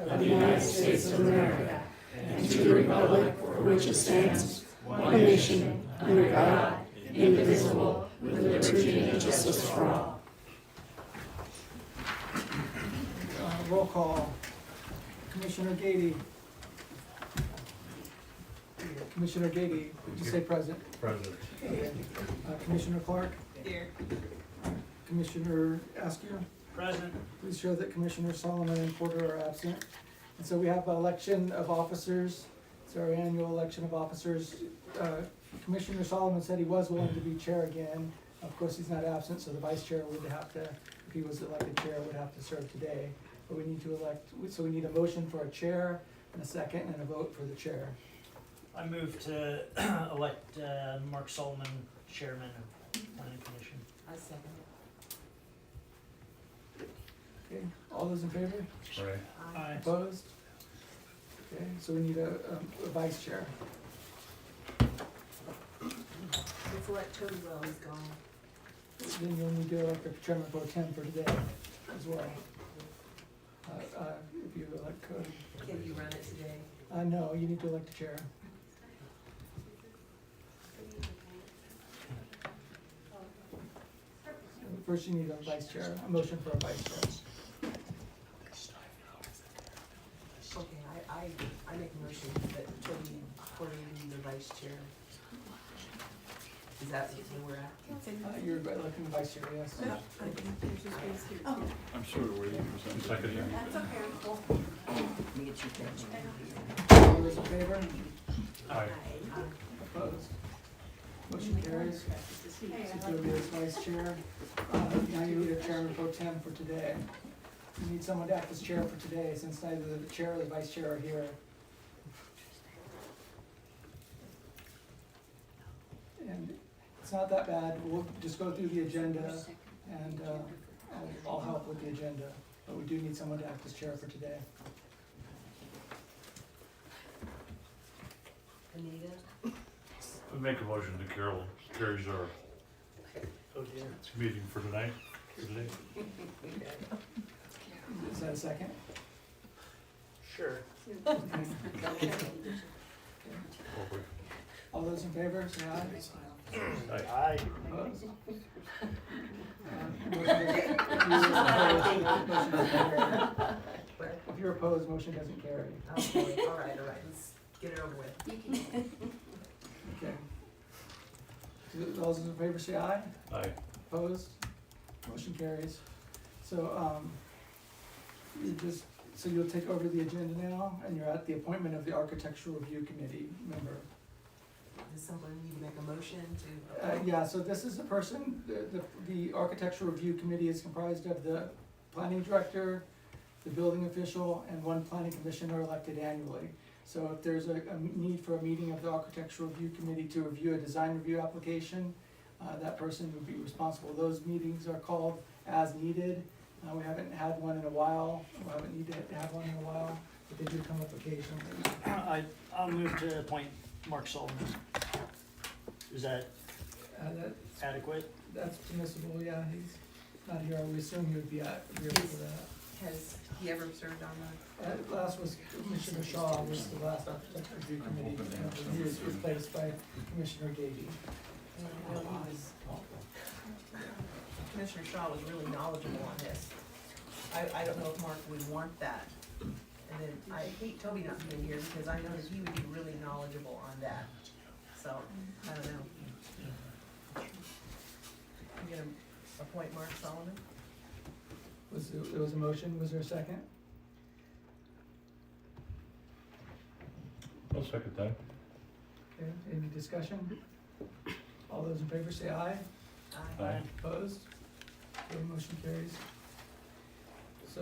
of the United States of America and to the republic for which it stands, one nation, under God, indivisible, with liberty and justice for all. Roll call. Commissioner Gady. Commissioner Gady, did you say present? Present. Commissioner Clark? Here. Commissioner Askew? Present. Please show that Commissioner Solomon and Porter are absent. And so we have election of officers. It's our annual election of officers. Commissioner Solomon said he was willing to be chair again. Of course, he's not absent, so the vice chair would have to, if he was elected chair, would have to serve today. But we need to elect, so we need a motion for a chair and a second and a vote for the chair. I move to elect Mark Solomon, Chairman of Planning Commission. I second Okay, all those in favor? Right. it. Aye. Opposed? Okay, so we need a vice chair. Let's let Tony Well, he's gone. Then you'll need to elect the chairman pro tem for today as well. If you elect Cody. Can you run it today? No, you need to elect a chair. First you need a vice chair, a motion for a vice chair. Okay, I make a motion that Tony Porter be the vice chair. Is that where we're at? You're electing the vice chair, yes. I'm sure we're waiting for some second here. Let me get you there. All those in favor? Aye. Opposed? Motion carries. So you'll be as vice chair. Now you need a chairman pro tem for today. You need someone to act as chair for today, since neither the chair or the vice chair are here. And it's not that bad, we'll just go through the agenda, and I'll help with the agenda, but we do need someone to act as chair for today. Anita? I make a motion that Carol carries our Oh dear. meeting for tonight, today. Is that a second? Sure. Okay. Over. All those in favor, say aye. Aye. Aye. Opposed? If you're opposed, motion doesn't carry. Okay, all right, let's get it over with. Okay. So all those in favor say aye. Aye. Opposed? Motion carries. So, so you'll take over the agenda now, and you're at the appointment of the Architectural Review Committee member. Does someone need to make a motion to? Yeah, so this is the person, the Architectural Review Committee is comprised of the planning director, the building official, and one planning commissioner elected annually. So if there's a need for a meeting of the Architectural Review Committee to review a design review application, that person would be responsible. Those meetings are called as needed. We haven't had one in a while, we haven't needed to have one in a while, but they do come up occasionally. I'll move to appoint Mark Solomon. Is that That, adequate? that's permissible, yeah, he's not here, we assume he would be here for that. Has he ever served on Last was Commissioner Shaw, was the last Architecture Review Committee, and he was replaced by Commissioner Gady. Commissioner Shaw was really knowledgeable on this. I don't know if Mark would want that. And then I hate Toby not being here because I know that he would be really knowledgeable on that. So, I don't know. You gonna appoint Mark Solomon? There was a motion, was there a second? I'll second that. Okay, any discussion? All those in favor say aye. Aye. Opposed? Okay, motion carries. So,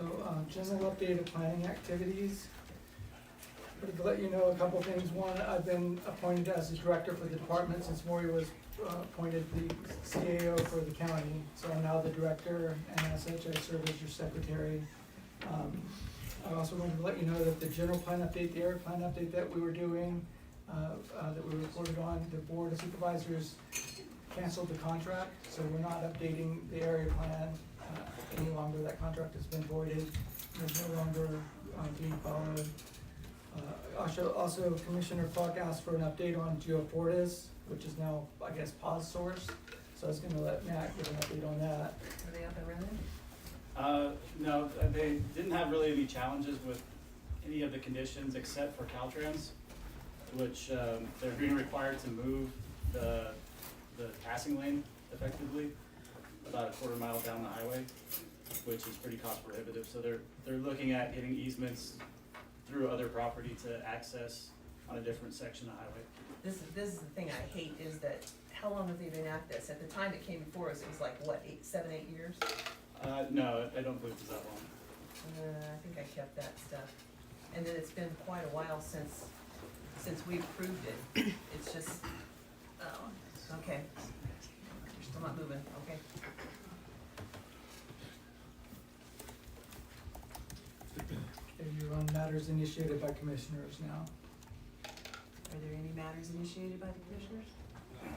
general update of planning activities. But to let you know a couple things. One, I've been appointed as the director for the department since Maury was appointed the CAO for the county. So I'm now the director, and as such, I serve as your secretary. I also wanted to let you know that the general plan update, the area plan update that we were doing, that we reported on, the board of supervisors canceled the contract, so we're not updating the area plan any longer. That contract has been voided. There's no longer being followed. Also Commissioner Clark asked for an update on GeoFortis, which is now, I guess, pause source. So I was gonna let Matt give an update on that. Are they up and running? No, they didn't have really any challenges with any of the conditions except for Caltrans, which, they're being required to move the passing lane effectively about a quarter mile down the highway, which is pretty cost prohibitive. So they're looking at getting easements through other property to access on a different section of highway. This is the thing I hate, is that, how long have they been at this? At the time it came before us, it was like, what, 7, 8 years? No, I don't believe it's that long. I think I kept that stuff. And then it's been quite a while since we approved it. It's just, oh, okay. You're still not moving, okay. Okay, you're on matters initiated by commissioners now. Are there any matters initiated by the commissioners? Okay.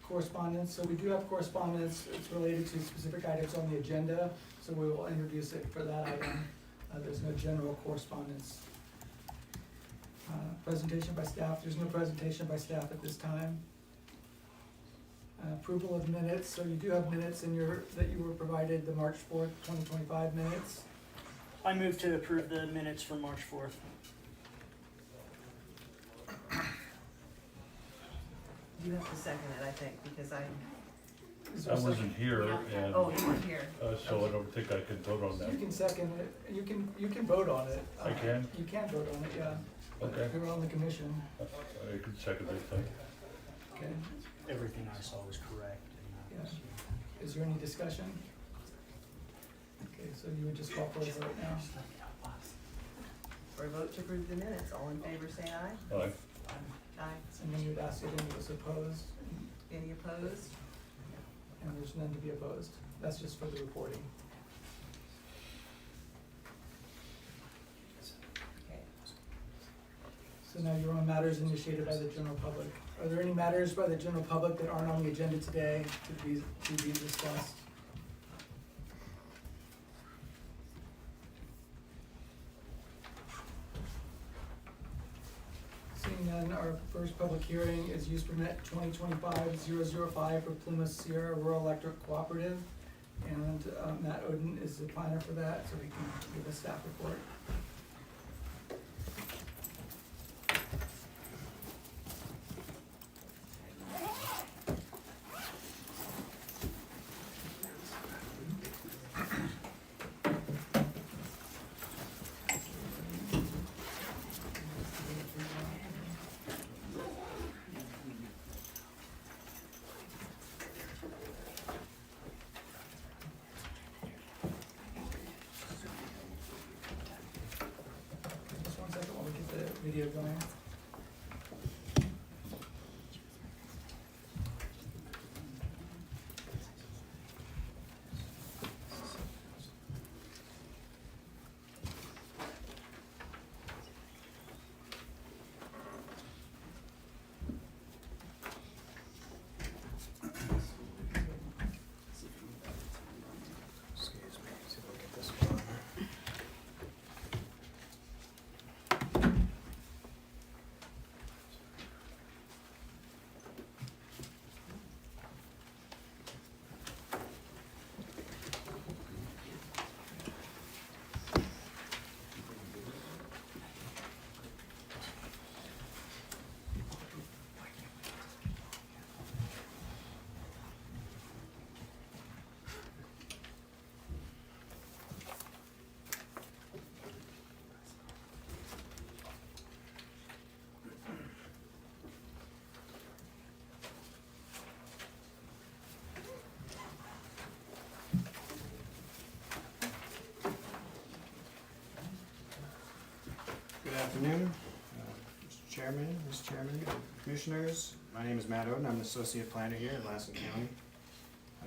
Correspondence, so we do have correspondence, it's related to specific items on the agenda, so we will introduce it for that item. There's no general correspondence. Presentation by staff, there's no presentation by staff at this time. Approval of minutes, so you do have minutes in that you were provided, the March 4th, 2025 minutes. I move to approve the minutes from March 4th. You have to second it, I think, because Is I there a second? wasn't here, and, oh, you weren't here. so I don't think I can vote on that. You can second it, you can vote on it. I can? You can vote on it, yeah. Okay. You're on the commission, I can second it, then. okay. Everything I saw was correct. And that was, Is there any discussion? Okay, so you would just call for a vote now. For a vote to approve the minutes, all in favor say aye. Aye. Aye. And then you would ask if any was opposed, Any opposed? and there's none to be opposed. That's just for the reporting. Okay. So now you're on matters initiated by the general public. Are there any matters by the general public that aren't on the agenda today to be discussed? Seeing none, our first public hearing is use permit 2025-005 for Plymouth Sierra Rural Electric Cooperative. And Matt Oden is the planner for that, so he can give a staff report. Just 1 second while we get the video going. Good afternoon, Mr. Chairman, Ms. Chairman, Commissioners. My name is Matt Oden. I'm an associate planner here in Lassen County.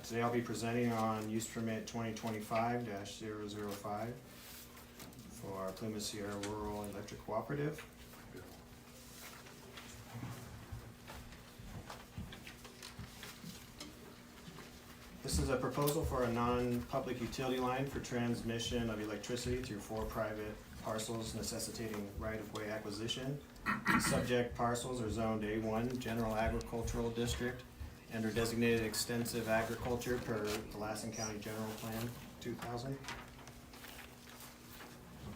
Today I'll be presenting on use permit 2025-005 for Plymouth Sierra Rural Electric Cooperative. This is a proposal for a non-public utility line for transmission of electricity through 4 private parcels necessitating right-of-way acquisition. The subject parcels are zoned A1, General Agricultural District, and are designated extensive agriculture per the Lassen County General Plan 2000.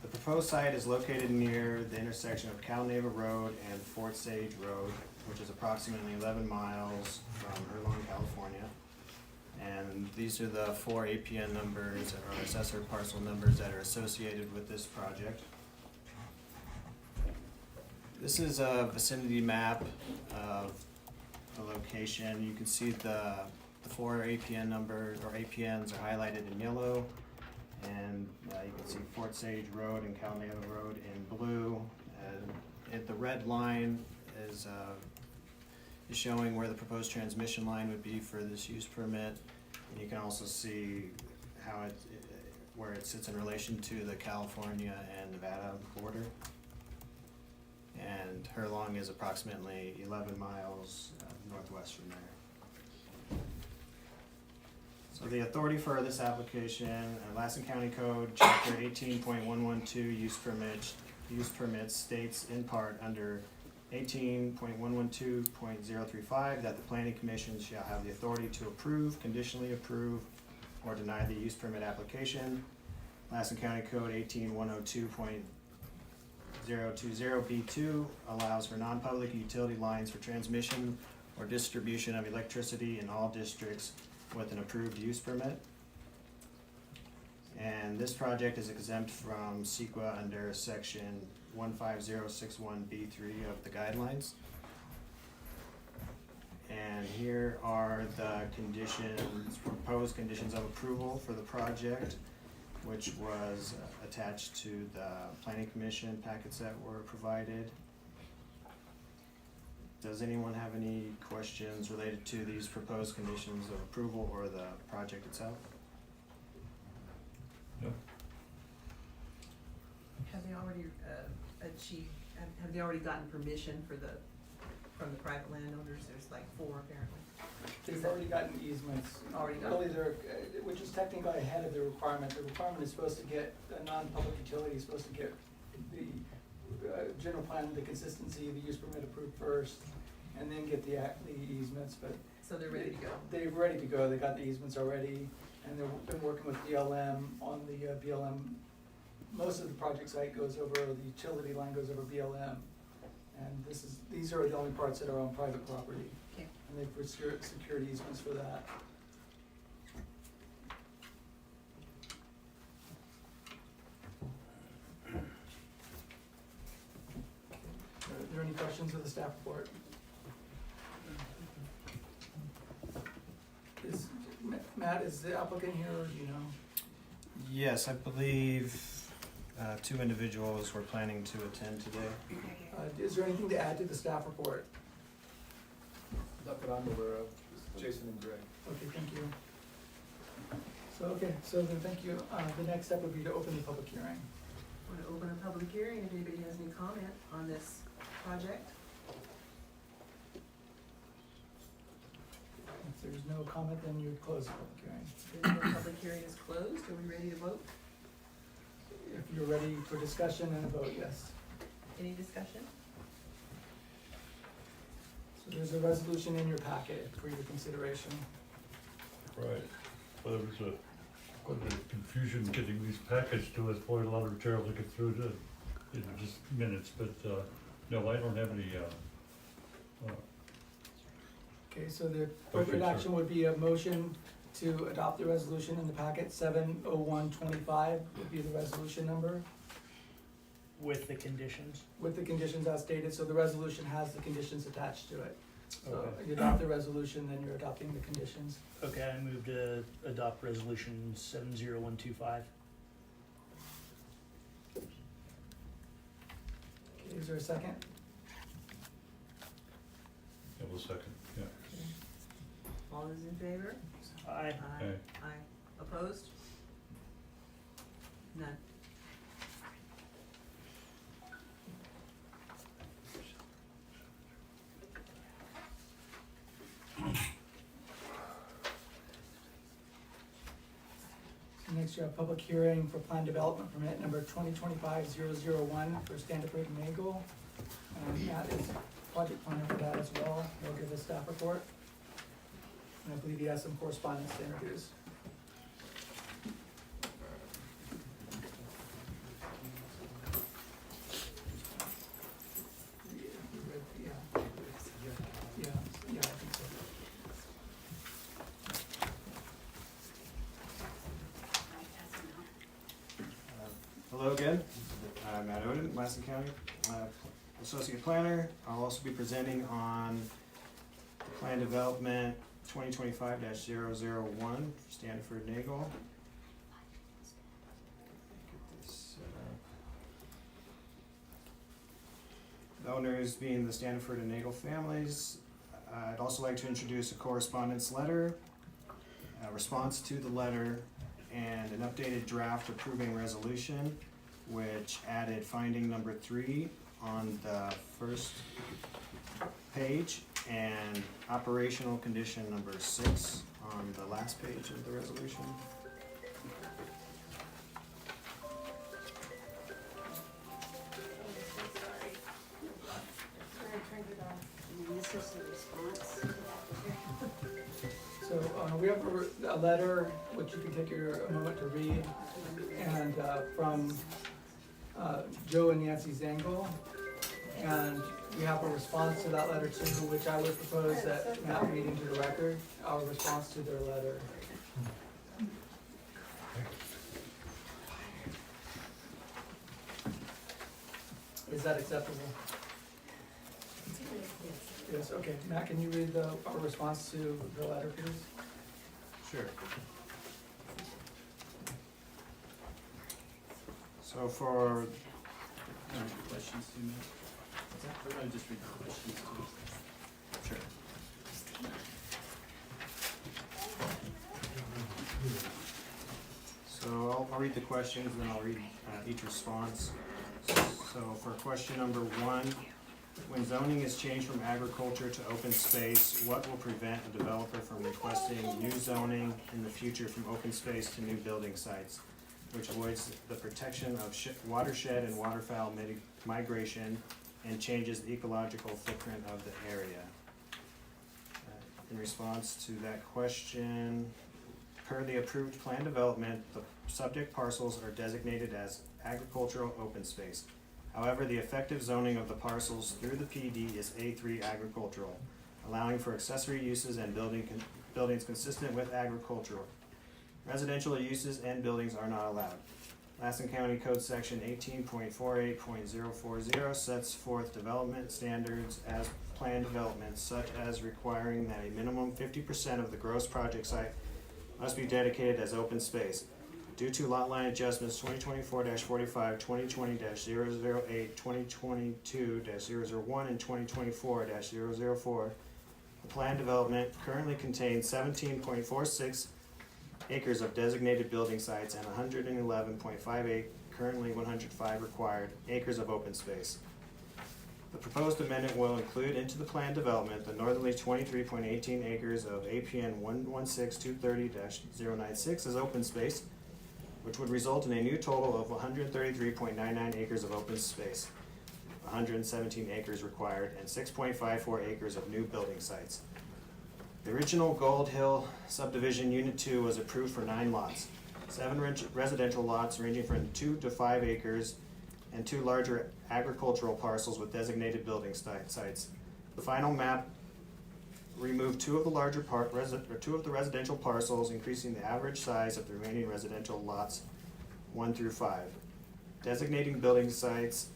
The proposed site is located near the intersection of Calneva Road and Fort Sage Road, which is approximately 11 miles from Erlong, California. And these are the 4 APN numbers or assessor parcel numbers that are associated with this project. This is a vicinity map of the location. You can see the 4 APN numbers or APNs are highlighted in yellow. And you can see Fort Sage Road and Calneva Road in blue. And the red line is showing where the proposed transmission line would be for this use permit. And you can also see how where it sits in relation to the California and Nevada border. And Erlong is approximately 11 miles northwest from there. So the authority for this application, Lassen County Code, Chapter 18.112, use permits states in part under 18.112.035 that the planning commission shall have the authority to approve, conditionally approve, or deny the use permit application. Lassen County Code 18.102.020B2 allows for non-public utility lines for transmission or distribution of electricity in all districts with an approved use permit. And this project is exempt from CEQA under section 15061B3 of the guidelines. And here are the conditions, proposed conditions of approval for the project, which was attached to the planning commission packets that were provided. Does anyone have any questions related to these proposed conditions of approval or the project itself? Have they already have they already gotten permission from the private landowners? There's like 4 apparently. They've already gotten easements. Already got Really, which is technically ahead of the requirement. The requirement is supposed to get, a non-public utility is supposed to get the general plan, the consistency, the use permit approved first, and then get the easements, but. So they're ready to go. They're ready to go. They got the easements already, and they've been working with BLM on the BLM. Most of the project site goes over, the utility line goes over BLM. And these are the only parts that are on private property. Okay. And they've secured easements for that. Are there any questions of the staff report? Matt, is the applicant here, or do you know? Yes, I believe 2 individuals were planning to attend today. Is there anything to add to the staff report? Not that I'm aware of, it's Jason and Greg. Okay, thank you. So then thank you. The next step would be to open the public hearing. Want to open a public hearing if anybody has any comment on this project? If there's no comment, then you would close the public hearing. Then the public hearing is closed. Are we ready to vote? If you're ready for discussion and a vote, yes. Any discussion? So there's a resolution in your packet for your consideration. Right. Well, there was quite a bit of confusion getting these packets to us, boy, a lot of material to get through to, just minutes, but, no, I don't have any, Okay, so the appropriate sir. action would be a motion to adopt the resolution in the packet. 70125 would be the resolution number With the conditions. with the conditions as stated. So the resolution has the conditions attached to it. So Okay. you adopt the resolution, then you're adopting the conditions. Okay, I move to adopt resolution 70125. Okay, is there a second? it was second, yeah. All those in favor? Aye. Okay. Aye. Opposed? None. Next, you have public hearing for plan development permit number 2025-001 for Standiford and Nagel. Matt is project planner for that as well. He'll give a staff report. And I believe he has some correspondence to introduce. Yeah, I think so. Hello again, I'm Matt Oden, Lassen County Associate Planner. I'll also be presenting on the Plan Development 2025-001 for Standiford Nagel. Get this set up. The owners being the Standiford and Nagel families. I'd also like to introduce a correspondence letter, a response to the letter, and an updated draft approving resolution, which added finding number 3 on the first page and operational condition number 6 on the last page of the resolution. And this is the response to that. So we have a letter which you can take a moment to read, and from Joe and Nancy Zengel. And we have a response to that letter too, which I would propose that Matt read into the record, our response to their letter. Is that acceptable? Yes, okay. Matt, can you read our response to the letter, please? Sure. So for, Questions to me? I just read the questions too. sure. So I'll read the questions and then I'll read each response. So for question number 1, when zoning is changed from agriculture to open space, what will prevent a developer from requesting new zoning in the future from open space to new building sites, which avoids the protection of watershed and waterfowl migration and changes the ecological footprint of the area? In response to that question, per the approved plan development, the subject parcels are designated as agricultural open space. However, the effective zoning of the parcels through the PD is A3 agricultural, allowing for accessory uses and buildings consistent with agricultural. Residential uses and buildings are not allowed. Lassen County Code Section 18.48.040 sets forth development standards as planned developments, such as requiring that a minimum 50% of the gross project site must be dedicated as open space. Due to lot line adjustments 2024-45, 2020-008, 2022-001, and 2024-004, the planned development currently contains 17.46 acres of designated building sites and 111.58, currently 105 required, acres of open space. The proposed amendment will include into the planned development the northerly 23.18 acres of APN 116230-096 as open space, which would result in a new total of 133.99 acres of open space, 117 acres required, and 6.54 acres of new building sites. The original Gold Hill subdivision Unit 2 was approved for 9 lots, 7 residential lots ranging from 2 to 5 acres, and 2 larger agricultural parcels with designated building sites. The final map removed 2 of the larger two of the residential parcels, increasing the average size of the remaining residential lots 1 through 5. Designating building sites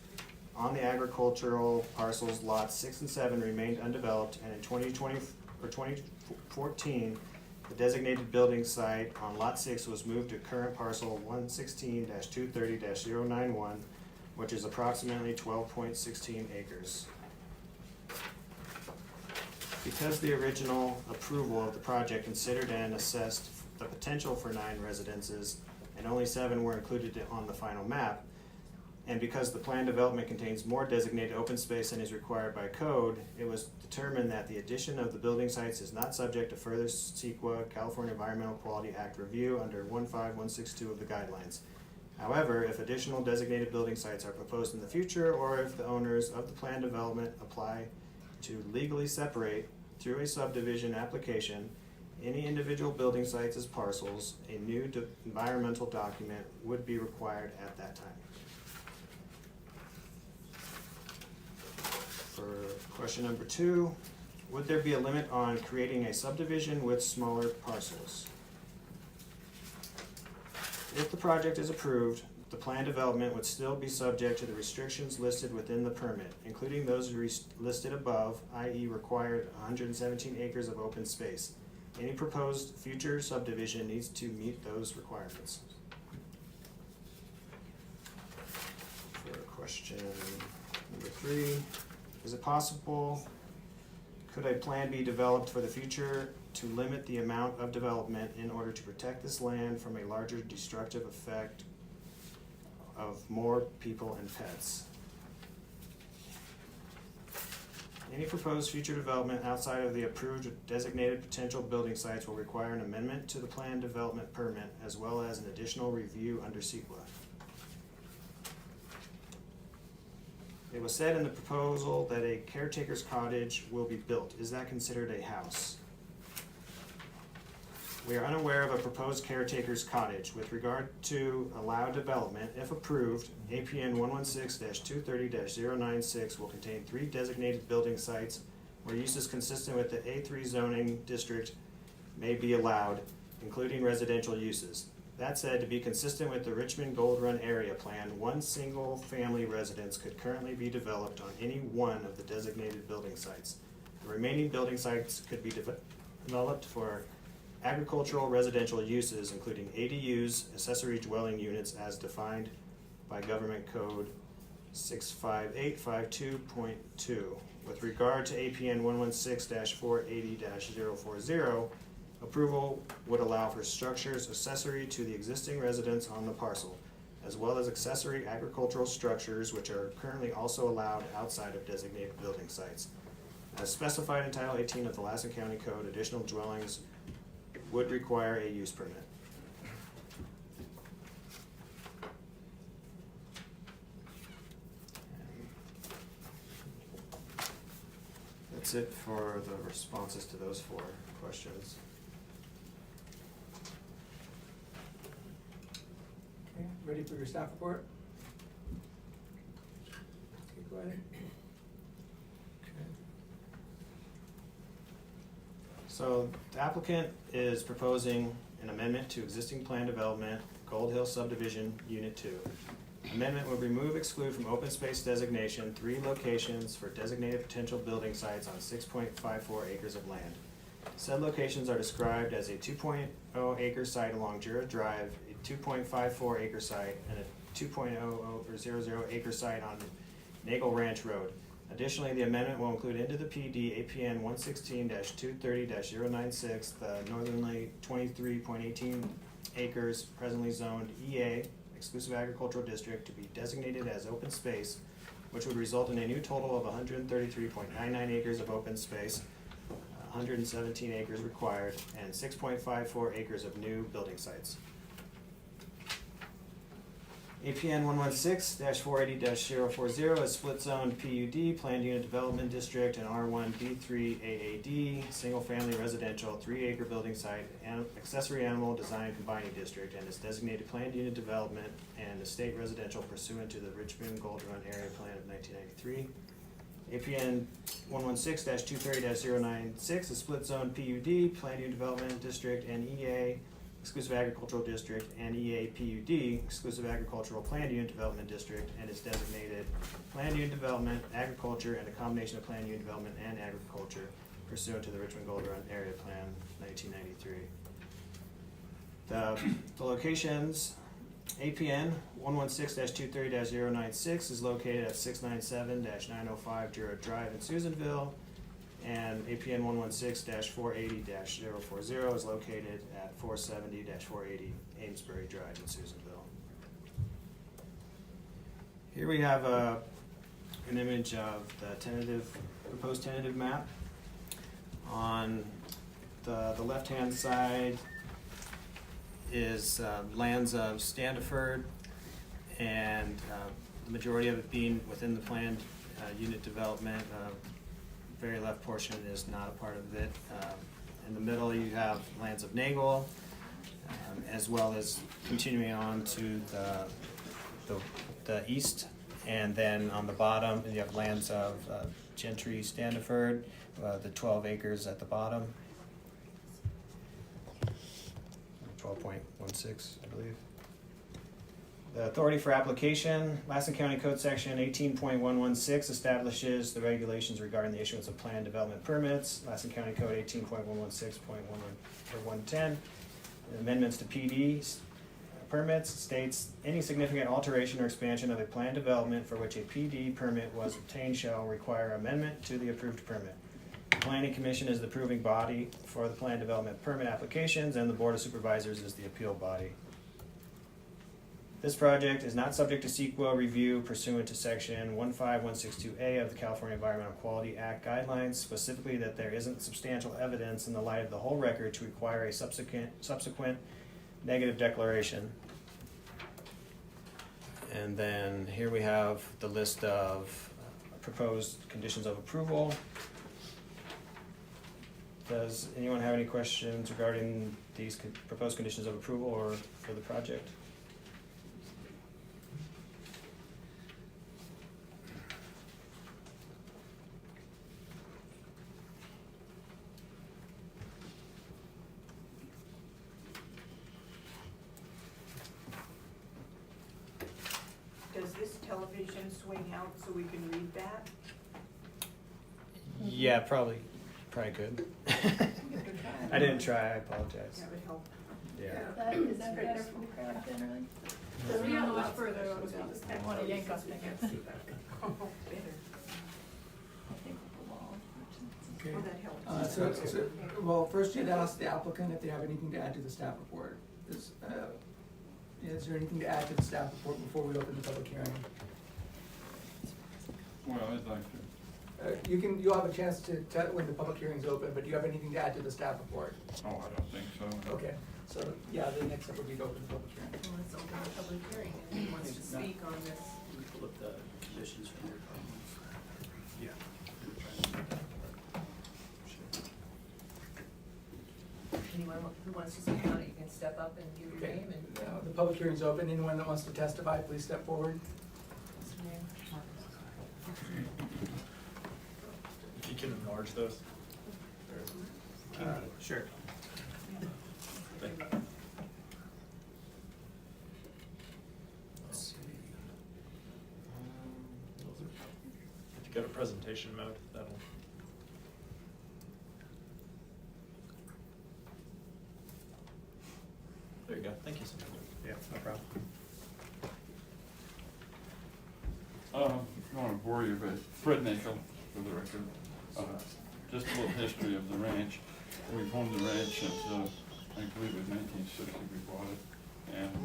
on the agricultural parcels lots 6 and 7 remained undeveloped, and in 2014, the designated building site on lot 6 was moved to current parcel 116-230-091, which is approximately 12.16 acres. Because the original approval of the project considered and assessed the potential for 9 residences, and only 7 were included on the final map, And because the plan development contains more designated open space than is required by code, it was determined that the addition of the building sites is not subject to further CEQA, California Environmental Quality Act review under 15162 of the guidelines. However, if additional designated building sites are proposed in the future, or if the owners of the plan development apply to legally separate through a subdivision application any individual building sites as parcels, a new environmental document would be required at that time. For question number 2, would there be a limit on creating a subdivision with smaller parcels? If the project is approved, the plan development would still be subject to the restrictions listed within the permit, including those listed above, i.e. required 117 acres of open space. Any proposed future subdivision needs to meet those requirements. For question number 3, is it possible, could a plan be developed for the future to limit the amount of development in order to protect this land from a larger destructive effect of more people and pets? Any proposed future development outside of the approved designated potential building sites will require an amendment to the plan development permit as well as an additional review under CEQA. It was said in the proposal that a caretaker's cottage will be built. Is that considered a house? We are unaware of a proposed caretaker's cottage. With regard to allowed development, if approved, APN 116-230-096 will contain 3 designated building sites where uses consistent with the A3 zoning district may be allowed, including residential uses. That said, to be consistent with the Richmond Gold Run area plan, 1 single-family residence could currently be developed on any one of the designated building sites. The remaining building sites could be developed for agricultural residential uses, including ADUs, accessory dwelling units as defined by Government Code 65852.2. With regard to APN 116-480-040, approval would allow for structures accessory to the existing residence on the parcel, as well as accessory agricultural structures which are currently also allowed outside of designated building sites. As specified in Title 18 of the Lassen County Code, additional dwellings would require a use permit. That's it for the responses to those 4 questions. Okay, ready for your staff report? Okay, go ahead. So the applicant is proposing an amendment to existing plan development, Gold Hill Subdivision Unit 2. Amendment would remove, exclude from open space designation 3 locations for designated potential building sites on 6.54 acres of land. Said locations are described as a 2.0 acre site along Jura Drive, a 2.54 acre site, and a 2.00 acre site on Nagel Ranch Road. Additionally, the amendment will include into the PD APN 116-230-096 the northerly 23.18 acres presently zoned EA, Exclusive Agricultural District, to be designated as open space, which would result in a new total of 133.99 acres of open space, 117 acres required, and 6.54 acres of new building sites. APN 116-480-040 is split zone PUD, Planned Unit Development District, and R1 D3 AAD, single family residential 3 acre building site, and accessory animal design combining district, and is designated Planned Unit Development and estate residential pursuant to the Richmond Gold Run Area Plan of 1993. APN 116-230-096 is split zone PUD, Planned Unit Development District, and EA, Exclusive Agricultural District, and EA PUD, Exclusive Agricultural Planned Unit Development District, and is designated Planned Unit Development, Agriculture, and a combination of Planned Unit Development and Agriculture pursuant to the Richmond Gold Run Area Plan 1993. The locations, APN 116-230-096 is located at 697-905 Jura Drive in Susanville, and APN 116-480-040 is located at 470-480 Amesbury Drive in Susanville. Here we have an image of the proposed tentative map. On the left-hand side is lands of Standiford, and the majority of it being within the planned unit development. Very left portion is not a part of it. In the middle you have lands of Nagel, as well as continuing on to the east, and then on the bottom you have lands of Gentry Standiford, the 12 acres at the bottom. 12.16, I believe. The authority for application, Lassen County Code Section 18.116 establishes the regulations regarding the issuance of planned development permits. Lassen County Code 18.116.110, amendments to PDs permits states any significant alteration or expansion of a planned development for which a PD permit was obtained shall require amendment to the approved permit. The Planning Commission is the approving body for the planned development permit applications, and the Board of Supervisors is the appeal body. This project is not subject to CEQA review pursuant to Section 15162A of the California Environmental Quality Act guidelines, specifically that there isn't substantial evidence in the light of the whole record to require a subsequent negative declaration. And then here we have the list of proposed conditions of approval. Does anyone have any questions regarding these proposed conditions of approval or for the project? Does this television swing out so we can read that? Yeah, probably good. I didn't try, I apologize. That would help. Yeah. Is that better from the crowd generally? Because we don't know much further, I want to yank us back. I Better. think with the wall. Okay. Well, that helps. Well, first you'd ask the applicant if they have anything to add to the staff report. Is there anything to add to the staff report before we open the public hearing? Well, I'd like to. You'll have a chance to tell when the public hearing's open, but do you have anything to add to the staff report? Oh, I don't think so. Okay, so, yeah, the next step would be to open the public hearing. Well, let's open the public hearing, and who wants to speak on this? We pull up the conditions from your Yeah. Anyone who wants to speak on it, you can step up and give your Okay, name and. the public hearing's open. Anyone that wants to testify, please step forward. What's your name? If you can enlarge those. Sure. Let's see. If you go to presentation mode, that'll. There you go. Thank you so much. Yeah, no problem. I don't want to bore you, but Fred Nickel, for the record. Just a little history of the ranch. We've owned the ranch since, I believe it was 1960 we bought it. And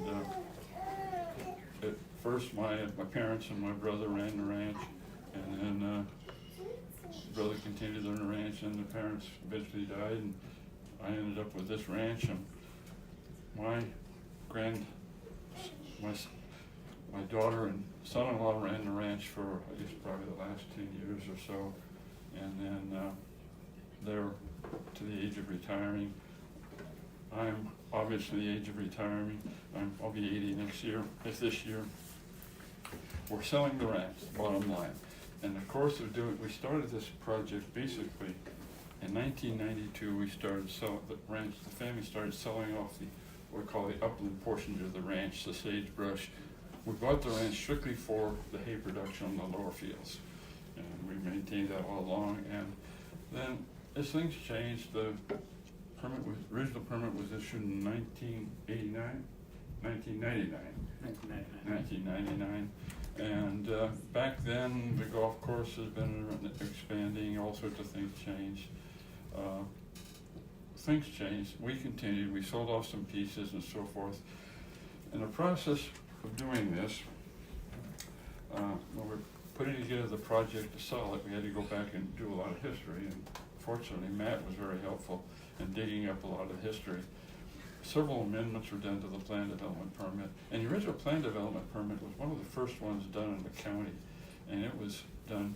at first my parents and my brother ran the ranch, and then brother continued on the ranch, and the parents eventually died, and I ended up with this ranch. And my daughter and son-in-law ran the ranch for, I guess, probably the last 10 years or so. And then they're to the age of retiring. I'm obviously the age of retiring. I'll be 80 this year. We're selling the ranch, bottom line. In the course of we started this project basically in 1992. We started selling the ranch. The family started selling off what we call the upland portions of the ranch, the sagebrush. We bought the ranch strictly for the hay production on the lower fields, and we maintained that all along. And then as things changed, the original permit was issued in 1999. And back then, the golf course has been expanding, all sorts of things changed. Things changed, we continued, we sold off some pieces and so forth. In the process of doing this, when we're putting together the project to sell it, we had to go back and do a lot of history, and fortunately Matt was very helpful in digging up a lot of history. Several amendments were done to the plan development permit, and the original plan development permit was one of the first ones done in the county, and it was done,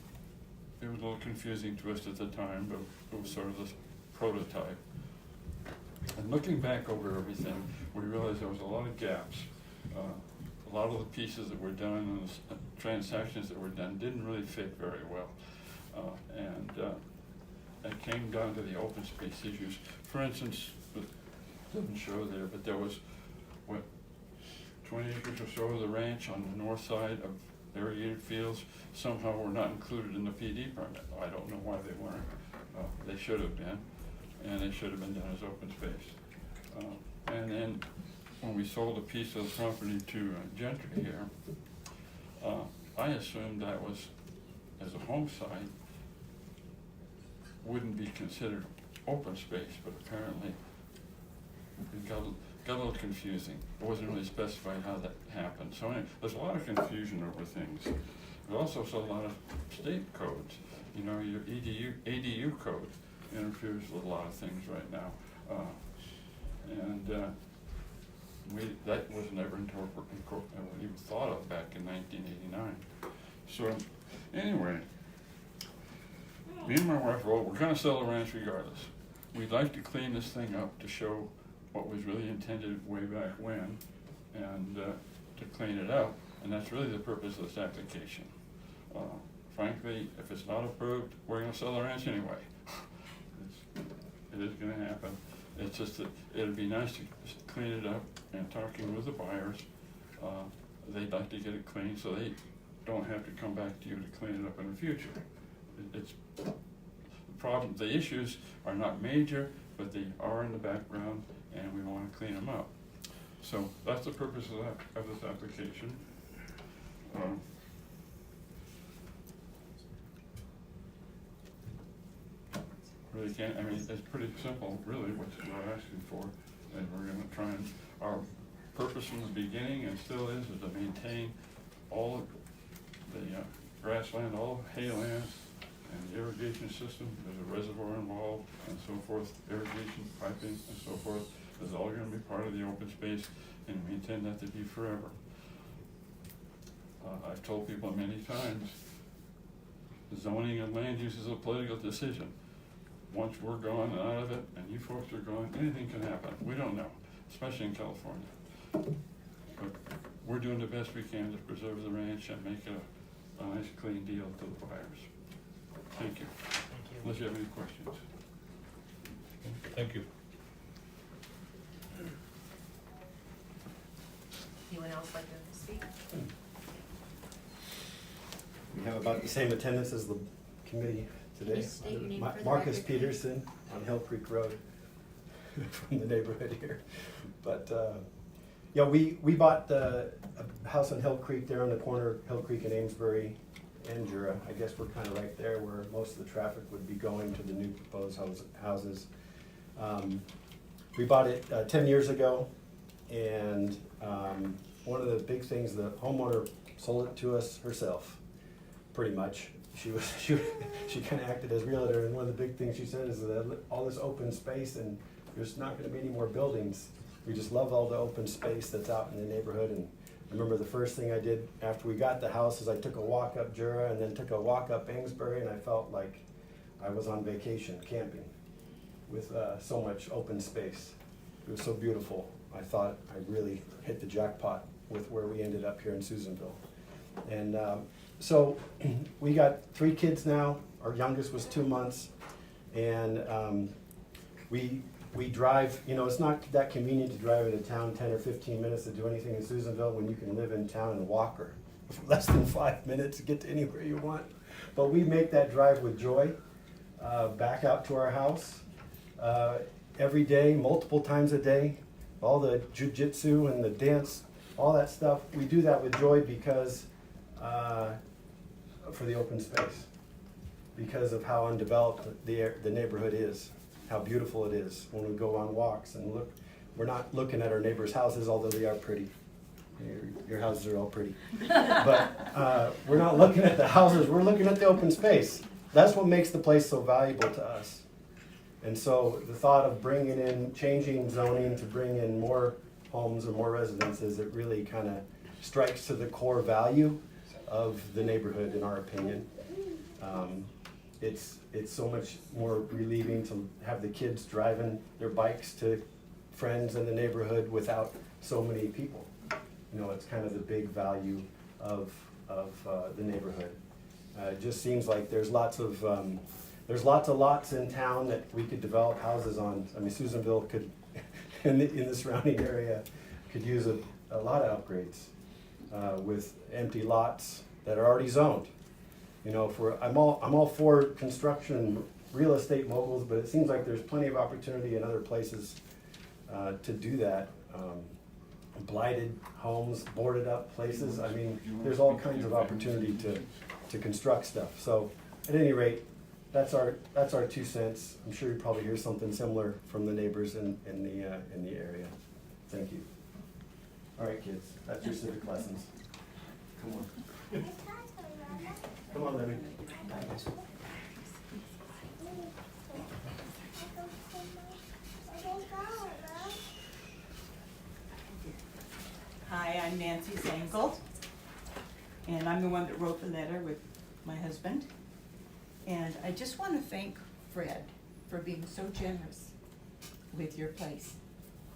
it was a little confusing to us at the time, but it was sort of this prototype. And looking back over everything, we realized there was a lot of gaps. A lot of the pieces that were done and the transactions that were done didn't really fit very well. It came down to the open space issues. For instance, it doesn't show there, but there was, 20 acres or so of the ranch on the north side of irrigated fields somehow were not included in the PD permit. I don't know why they weren't. They should have been, and they should have been done as open space. And then when we sold a piece of the property to Gentry here, I assumed that was, as a home site, wouldn't be considered open space, but apparently it got a little confusing. It wasn't really specified how that happened. So anyway, there's a lot of confusion over things. There's also a lot of state codes. You know, your ADU code interferes with a lot of things right now. That was never even thought of back in 1989. So anyway, me and my wife, well, we're gonna sell the ranch regardless. We'd like to clean this thing up to show what was really intended way back when, and to clean it up, and that's really the purpose of this application. Frankly, if it's not approved, we're gonna sell the ranch anyway. It is gonna happen. It's just that it'd be nice to clean it up, and talking with the buyers, they'd like to get it clean so they don't have to come back to you to clean it up in the future. It's the problem, the issues are not major, but they are in the background, and we want to clean them up. So that's the purpose of this application. Really can't, I mean, it's pretty simple, really, what we're asking for, and we're gonna try and, our purpose from the beginning, and still is to maintain all of the grassland, all hayland, and the irrigation system. There's a reservoir involved, and so forth, irrigation, piping, and so forth. Is all gonna be part of the open space, and we intend that to be forever. I've told people many times, zoning and land use is a political decision. Once we're gone and out of it, and you folks are gone, anything can happen. We don't know, especially in California. But we're doing the best we can to preserve the ranch and make it a nice, clean deal to the buyers. Thank you. Thank you. Unless you have any questions. Thank you. Anyone else like to speak? We have about the same attendance as the committee today. Can you state your name for the Marcus record, please? Peterson on Hill Creek Road from the neighborhood here. But yeah, we bought a house on Hill Creek there on the corner of Hill Creek and Amesbury and Jura. I guess we're kind of right there where most of the traffic would be going to the new proposed houses. We bought it 10 years ago, and one of the big things, the homeowner sold it to us herself, pretty much. She kind of acted as realtor, and one of the big things she said is that all this open space, and there's not going to be any more buildings. We just love all the open space that's out in the neighborhood. And I remember the first thing I did after we got the house is I took a walk up Jura and then took a walk up Amesbury, and I felt like I was on vacation camping with so much open space. It was so beautiful. I thought I really hit the jackpot with where we ended up here in Susanville. And so we got 3 kids now. Our youngest was 2 months, and we drive. You know, it's not that convenient to drive into town 10 or 15 minutes to do anything in Susanville when you can live in town and walk or less than 5 minutes to get to anywhere you want. But we make that drive with joy back out to our house every day, multiple times a day. All the jujitsu and the dance, all that stuff, we do that with joy because for the open space, because of how undeveloped the neighborhood is, how beautiful it is when we go on walks and look. We're not looking at our neighbors' houses, although they are pretty. Your houses are all pretty. But we're not looking at the houses, we're looking at the open space. That's what makes the place so valuable to us. And so the thought of bringing in, changing zoning to bring in more homes or more residences, it really kind of strikes to the core value of the neighborhood, in our opinion. It's so much more relieving to have the kids driving their bikes to friends in the neighborhood without so many people. You know, it's kind of the big value of the neighborhood. It just seems like there's lots of lots in town that we could develop houses on. I mean, Susanville could, in the surrounding area, could use a lot of upgrades with empty lots that are already zoned. You know, I'm all for construction, real estate moguls, but it seems like there's plenty of opportunity in other places to do that. Blighted homes, boarded up places. I mean, there's all kinds of opportunity to construct stuff. So, at any rate, that's our 2 cents. I'm sure you probably hear something similar from the neighbors in the area. Thank you. All right, kids, that's your civic lessons. Come on. Come on, Lemmy. Hi, I'm Nancy Zankel, and I'm the one that wrote the letter with my husband. And I just want to thank Fred for being so generous with your place.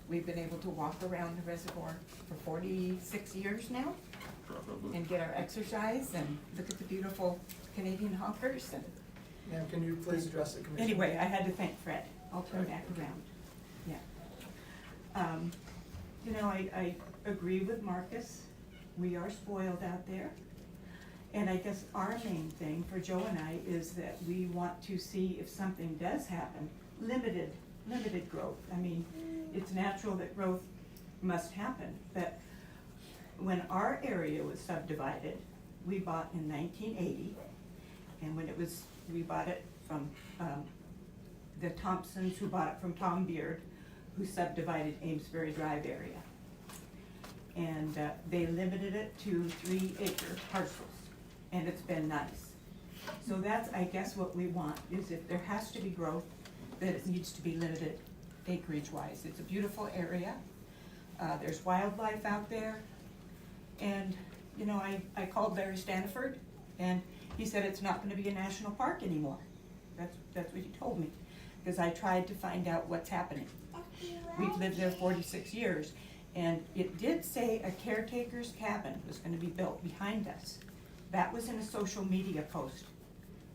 We've been able to walk around the reservoir for 46 years now and get our exercise and look at the beautiful Canadian honkers. And Ma'am, can you please address the commission? anyway, I had to thank Fred. I'll turn back around. Yeah. You know, I agree with Marcus. We are spoiled out there. And I guess our main thing for Joe and I is that we want to see if something does happen, limited growth. I mean, it's natural that growth must happen, but when our area was subdivided, we bought in 1980, and when we bought it from the Thompsons, who bought it from Tom Beard, who subdivided Amesbury Drive area. And they limited it to 3-acre parcels, and it's been nice. So that's, I guess, what we want, is if there has to be growth, that it needs to be limited acreage-wise. It's a beautiful area. There's wildlife out there. And, you know, I called Larry Staniford, and he said it's not gonna be a national park anymore. That's what he told me, because I tried to find out what's happening. We've lived there 46 years, and it did say a caretaker's cabin was gonna be built behind us. That was in a social media post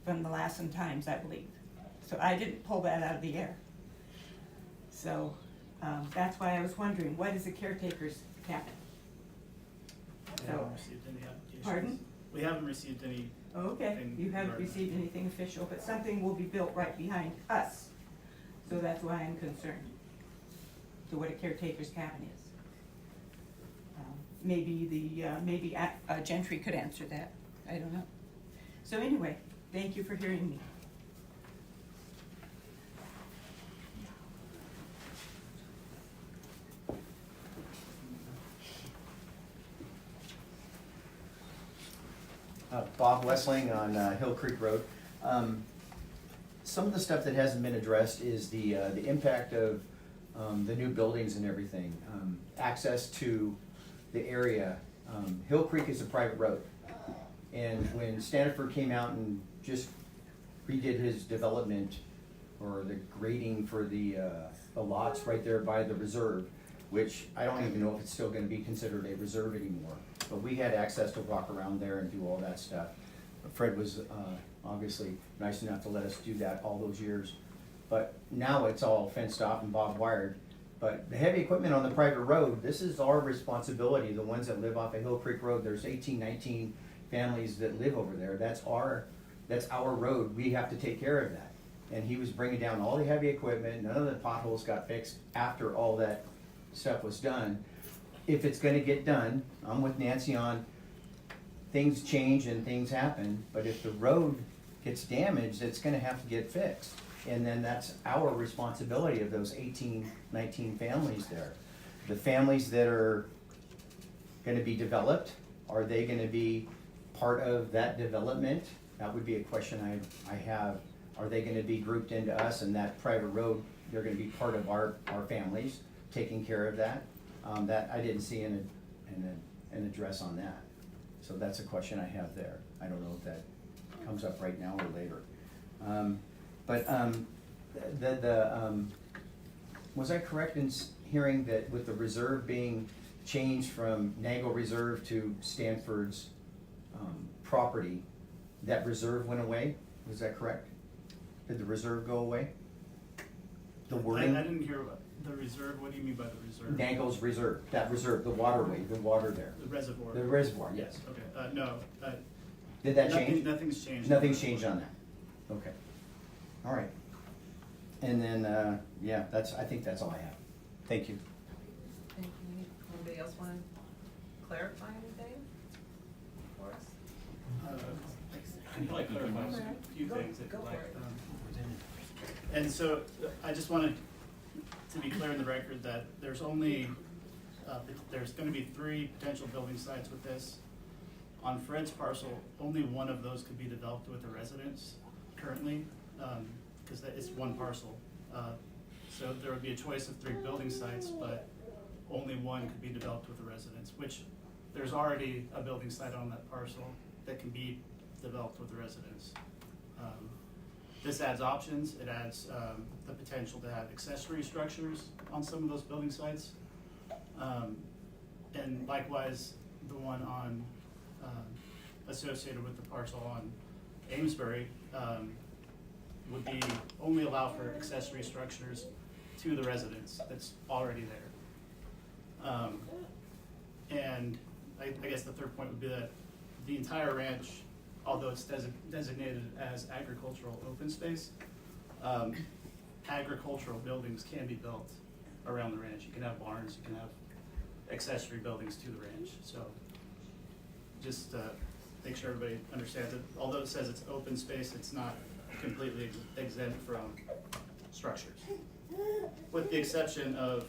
from the Lassen Times, I believe. So I didn't pull that out of the air. So that's why I was wondering, what is a caretaker's cabin? We haven't received any applications. Pardon? We haven't received any. Okay, you haven't received anything official, but something will be built right behind us. So that's why I'm concerned. So what a caretaker's cabin is. Maybe Gentry could answer that. I don't know. So anyway, thank you for hearing me. Bob Wessling on Hill Creek Road. Some of the stuff that hasn't been addressed is the impact of the new buildings and everything. Access to the area. Hill Creek is a private road. And when Stanford came out and just redid his development or the grading for the lots right there by the reserve, which I don't even know if it's still gonna be considered a reserve anymore. But we had access to walk around there and do all that stuff. Fred was obviously nice enough to let us do that all those years. But now it's all fenced off and barbed wired. But the heavy equipment on the private road, this is our responsibility, the ones that live off of Hill Creek Road. There's 18, 19 families that live over there. That's our road. We have to take care of that. And he was bringing down all the heavy equipment. None of the potholes got fixed after all that stuff was done. If it's gonna get done, I'm with Nancy on things change and things happen, but if the road gets damaged, it's gonna have to get fixed. And then that's our responsibility of those 18, 19 families there. The families that are gonna be developed? Are they gonna be part of that development? That would be a question I have. Are they gonna be grouped into us, and that private road, they're gonna be part of our families, taking care of that? That, I didn't see an address on that. So that's a question I have there. I don't know if that comes up right now or later. Was I correct in hearing that with the reserve being changed from Nagle Reserve to Stanford's property, that reserve went away? Was that correct? Did the reserve go away? The wording? I didn't hear what, the reserve, what do you mean by the reserve? Nagle's reserve, that reserve, the waterway, the water there. The reservoir? The reservoir, yes. Okay, no. Did that change? Nothing's changed. Nothing's changed on that? Okay. All right. And then, yeah, I think that's all I have. Thank you. Thank you. Anybody else wanna clarify anything for us? I'd like to clarify a few things. Go for it. And so, I just wanted to be clear in the record that there's only, there's gonna be 3 potential building sites with this. On Fred's parcel, only one of those could be developed with a residence currently, because it's one parcel. So there would be a choice of 3 building sites, but only one could be developed with a residence, which there's already a building site on that parcel that can be developed with a residence. This adds options. It adds the potential to have accessory structures on some of those building sites. And likewise, the one on, associated with the parcel on Amesbury, would be only allow for accessory structures to the residence that's already there. And I guess the third point would be that the entire ranch, although it's designated as agricultural open space, agricultural buildings can be built around the ranch. You can have barns, you can have accessory buildings to the ranch. So just make sure everybody understands it. Although it says it's open space, it's not completely exempt from structures, with the exception of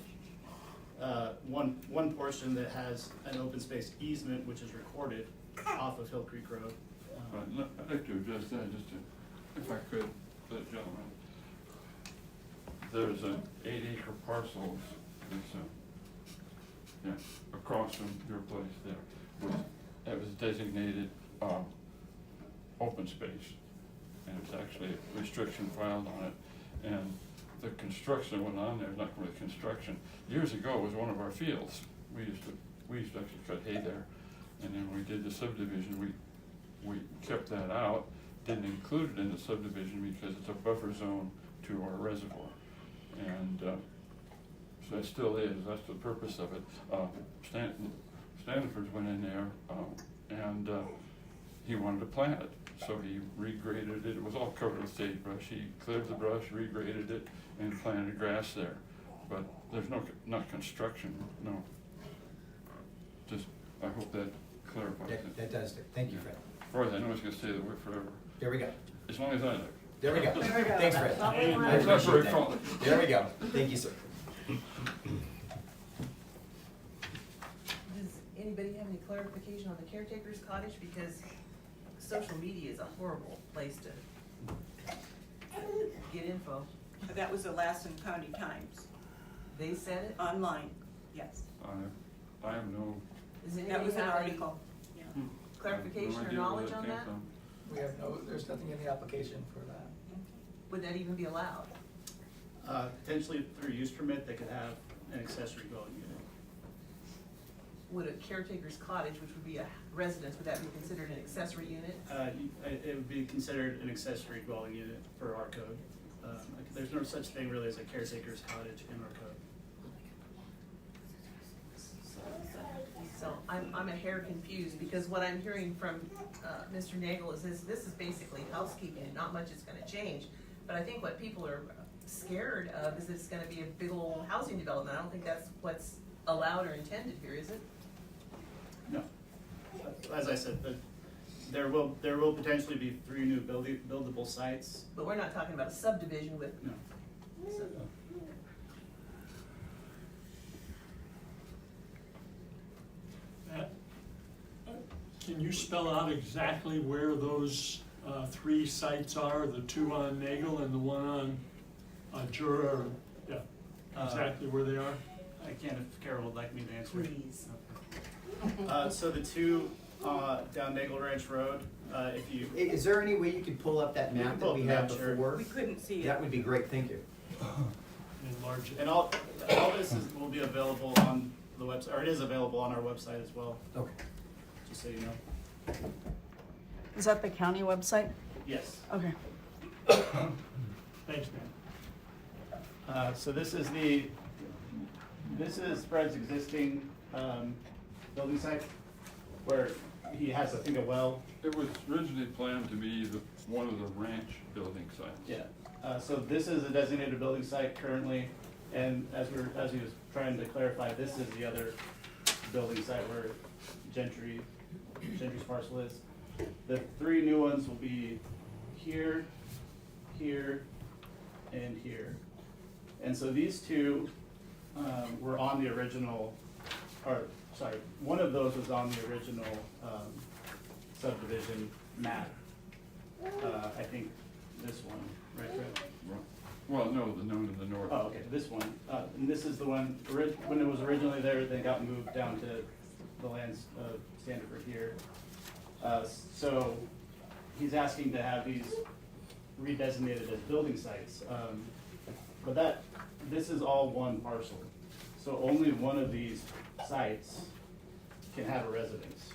one portion that has an open space easement, which is recorded off of Hill Creek Road. I'd like to address that just to, if I could, the gentleman. There's an 8-acre parcel that's yeah, across from your place there, that was designated open space, and it's actually a restriction filed on it. And the construction that went on there is not really construction. Years ago, it was one of our fields. We used to actually cut hay there, and then we did the subdivision. We kept that out, didn't include it in the subdivision because it's a buffer zone to our reservoir. And so it still is, that's the purpose of it. Stanford went in there and he wanted to plant it. So he regraded it. It was all covered with sagebrush. He cleared the brush, regraded it, and planted grass there. But there's not construction, no. Just, I hope that clarifies it. That does it. Thank you, Fred. Fred, I know it's gonna stay that way forever. There we go. As long as I live. There we go. There we go. Thanks, Fred. That's all we want. I It's not very appreciate fun. that. There we go. Thank you, sir. Does anybody have any clarification on the caretaker's cottage? Because social media is a horrible place to get info. That was the Lassen County Times, They said it? online, yes. I have no, Does That anybody was an have any article, yeah. clarification no or idea where knowledge on came that? from. We have there's nothing in the application for that. Would that even be allowed? Potentially through use permit, they could have an accessory dwelling unit. Would a caretaker's cottage, which would be a residence, would that be considered an accessory unit? It would be considered an accessory dwelling unit for our code. There's no such thing really as a caretaker's cottage in our code. So I'm a hair confused, because what I'm hearing from Mr. Nagel is this is basically housekeeping, and not much is gonna change. But I think what people are scared of is it's gonna be a big old housing development. I don't think that's what's allowed or intended here, is it? No. As I said, there will potentially be 3 new buildable sites. But we're not talking about a subdivision with. No. So- Matt, Can you spell out exactly where those 3 sites are, the 2 on Nagel and the one on Jura? Yeah, exactly where they are? I can if Carol would like me to answer. Please. So the two down Nagel Ranch Road, if you, Is there any way you could pull up that map that we had sure. before? We couldn't see it. That would be great, thank you. Enlarge it. and all this will be available on the website, or it is available on our website as well, Okay. just so you know. Is that the county website? Yes. Okay. Thanks, man. So this is Fred's existing building site, where he has, I think, a well. It was originally planned to be one of the ranch building sites. Yeah. So this is a designated building site currently, and as he was trying to clarify, this is the other building site where Gentry's parcel is. The 3 new ones will be here, here, and here. And so these 2 were on the original, or sorry, one of those was on the original subdivision map. I think this one, right, Fred? Well, no, the one to the north. Oh, okay, this one. And this is the one, when it was originally there, they got moved down to the lands of Standiford here. So he's asking to have these redesignated as building sites. But this is all one parcel. So only one of these sites can have a residence,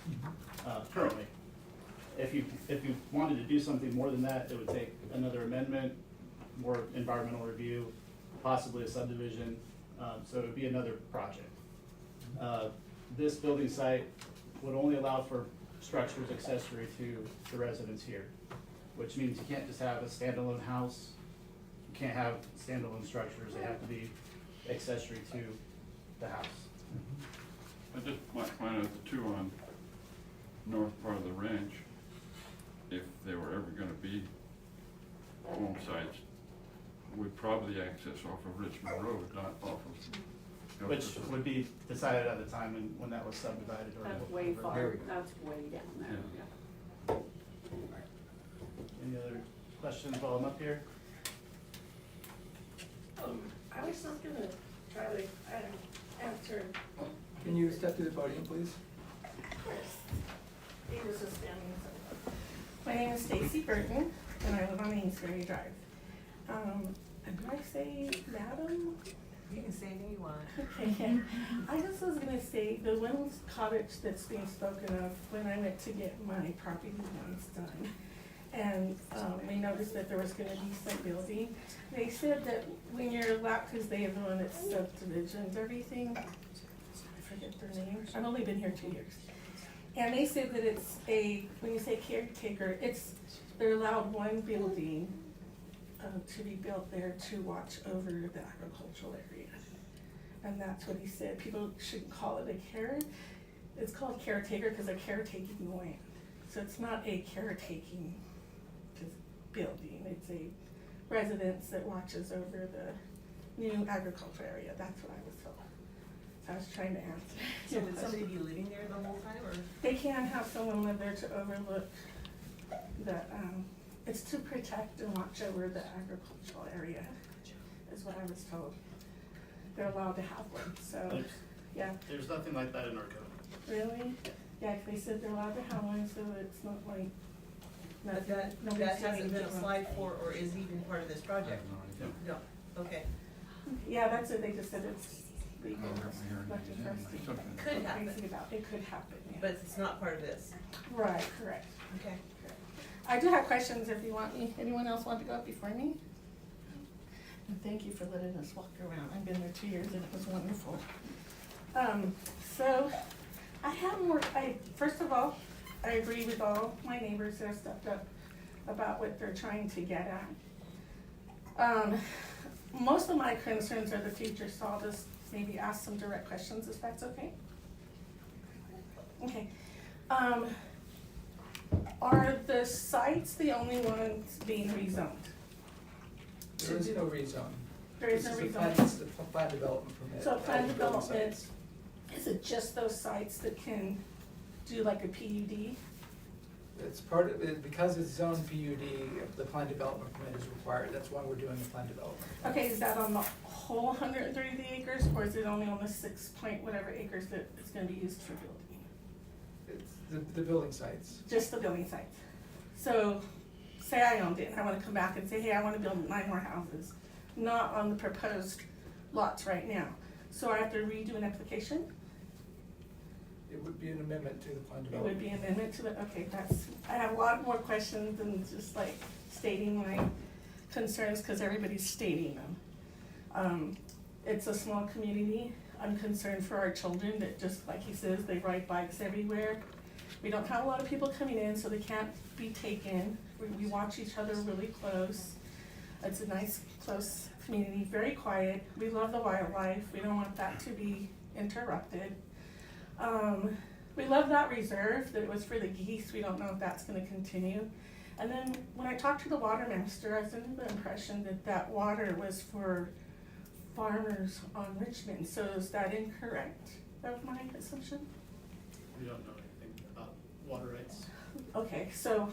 currently. If you wanted to do something more than that, it would take another amendment, more environmental review, possibly a subdivision, so it would be another project. This building site would only allow for structures accessory to the residence here, which means you can't just have a standalone house, you can't have standalone structures, they have to be accessory to the house. I just might point out the 2 on north part of the ranch, if they were ever gonna be home sites, would probably access off of Richmond Road, not off of. Which would be decided at the time when that was subdivided or. That's way whatever. far, that's way down there, Yeah. yeah. Any other questions while I'm up here? I was not gonna try to answer Can you step to the podium, please? Chris. He was just standing. My name is Stacy Burton, and I live on Amesbury Drive. And do I say madam? You can say anything you want. Okay, I just was gonna say, the one cottage that's being spoken of, when I went to get my property lines done, and we noticed that there was gonna be some building, they said that when you're allowed, cause they have the one that subdivisions everything, I forget their name, I've only been here 2 years. And they said that it's when you say caretaker, they're allowed one building to be built there to watch over the agricultural area. And that's what he said, people shouldn't call it it's called caretaker because they're caretaking the land. So it's not a caretaking building, it's a residence that watches over the new agricultural area, that's what I was told. So I was trying to answer. So would somebody be living there the whole time, or? They can have someone live there to overlook the, it's to protect and watch over the agricultural area, is what I was told. They're allowed to have one, so, yeah. There's nothing like that in our code. Really? Yeah, 'cause they said they're allowed to have one, so it's not like, But that nobody's hasn't been having- applied for, or is even part of this project? No, okay. Yeah, that's it, they just said it's legal, Oh, nothing for us to Something. Could happen. crazy about. It could happen, yeah. But it's not part of this. Right, correct. Okay. I do have questions if you want me. Anyone else want to go up before me? And thank you for letting us walk around. I've been there 2 years and it was wonderful. So I have more, first of all, I agree with all my neighbors that have stepped up about what they're trying to get at. Most of my concerns are the future, so I'll just maybe ask some direct questions if that's okay. Okay. Are the sites the only ones being rezoned? There is no rezone. There is no This is a rezone. plan- It's a plan development permit. So plan All the building development, sites. is it just those sites that can do like a PUD? It's part of it, because it's zone PUD, the plan development permit is required, that's why we're doing the plan development. Okay, is that on the whole 133 acres, or is it only on the 6 point whatever acres that it's gonna be used for building? It's the building sites. Just the building sites. So, say I owned it, and I wanna come back and say, hey, I wanna build 9 more houses, not on the proposed lots right now. So I have to redo an application? It would be an amendment to the plan It would development. be an amendment to the, okay, I have a lot more questions than just like stating my concerns, cause everybody's stating them. It's a small community, I'm concerned for our children that just like he says, they ride bikes everywhere. We don't have a lot of people coming in, so they can't be taken, we watch each other really close. It's a nice, close community, very quiet, we love the wildlife, we don't want that to be interrupted. We love that reserve, that it was for the geese, we don't know if that's gonna continue. And then when I talked to the water master, I was under the impression that that water was for farmers on Richmond, so is that incorrect? That was my assumption? We don't know anything about water rights. Okay, so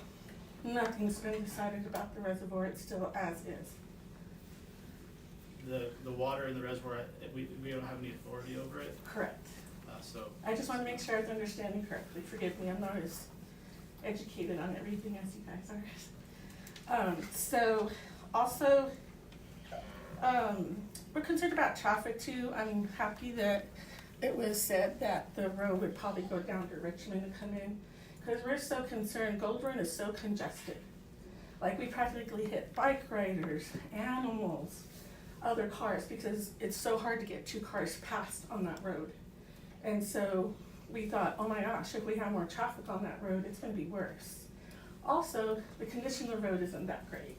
nothing's been decided about the reservoir, it's still as is. The water in the reservoir, we don't have any authority over it, Correct. so. I just wanna make sure I was understanding correctly, forgive me, I'm not as educated on everything as you guys are. So, also, we're concerned about traffic too. I'm happy that it was said that the road would probably go down to Richmond to come in, because we're so concerned, Gold Run is so congested. Like, we practically hit bike riders, animals, other cars, because it's so hard to get 2 cars past on that road. And so we thought, oh my gosh, if we have more traffic on that road, it's gonna be worse. Also, the condition of the road isn't that great,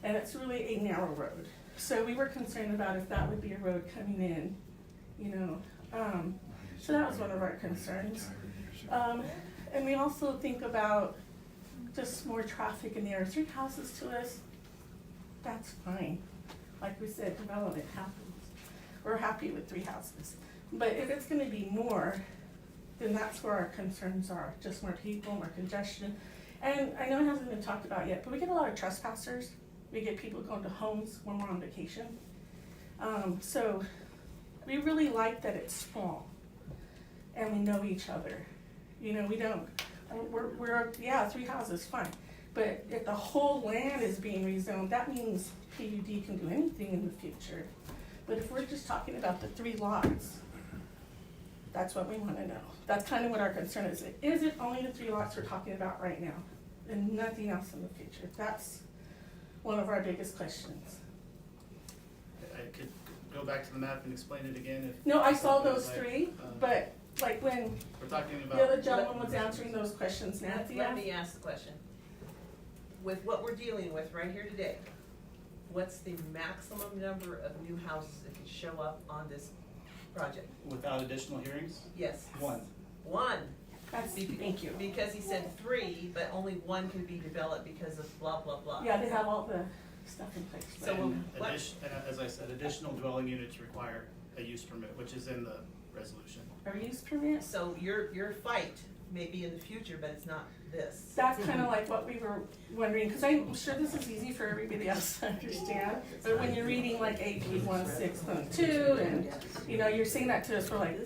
and it's really a narrow road. So we were concerned about if that would be a road coming in, you know. So that was one of our concerns. And we also think about just more traffic in there. 3 houses to us, that's fine. Like we said, development happens. We're happy with 3 houses. But if it's gonna be more, then that's where our concerns are, just more people, more congestion. And I know it hasn't been talked about yet, but we get a lot of trespassers. We get people going to homes when we're on vacation. So we really like that it's small and we know each other. You know, we don't, yeah, 3 houses, fine. But if the whole land is being rezoned, that means PUD can do anything in the future. But if we're just talking about the 3 lots, that's what we wanna know. That's kind of what our concern is. Is it only the 3 lots we're talking about right now and nothing else in the future? That's one of our biggest questions. I could go back to the map and explain it again if. No, I saw something those like, 3, but like when We're talking about. the other gentleman was answering those questions, Nancy Let asked. me ask the question. With what we're dealing with right here today, what's the maximum number of new houses that could show up on this project? Without additional hearings? Yes. 1. 1. Thank you. Because he said 3, but only 1 can be developed because of blah, blah, blah. Yeah, they have all the stuff in place. So And what- and as I said, additional dwelling units require a use permit, which is in the resolution. Are use permits? So your fight may be in the future, but it's not this. That's kind of like what we were wondering, because I'm sure this is easy for everybody else to understand, but when you're reading like AP 16.2 and, you know, you're saying that to us, we're like,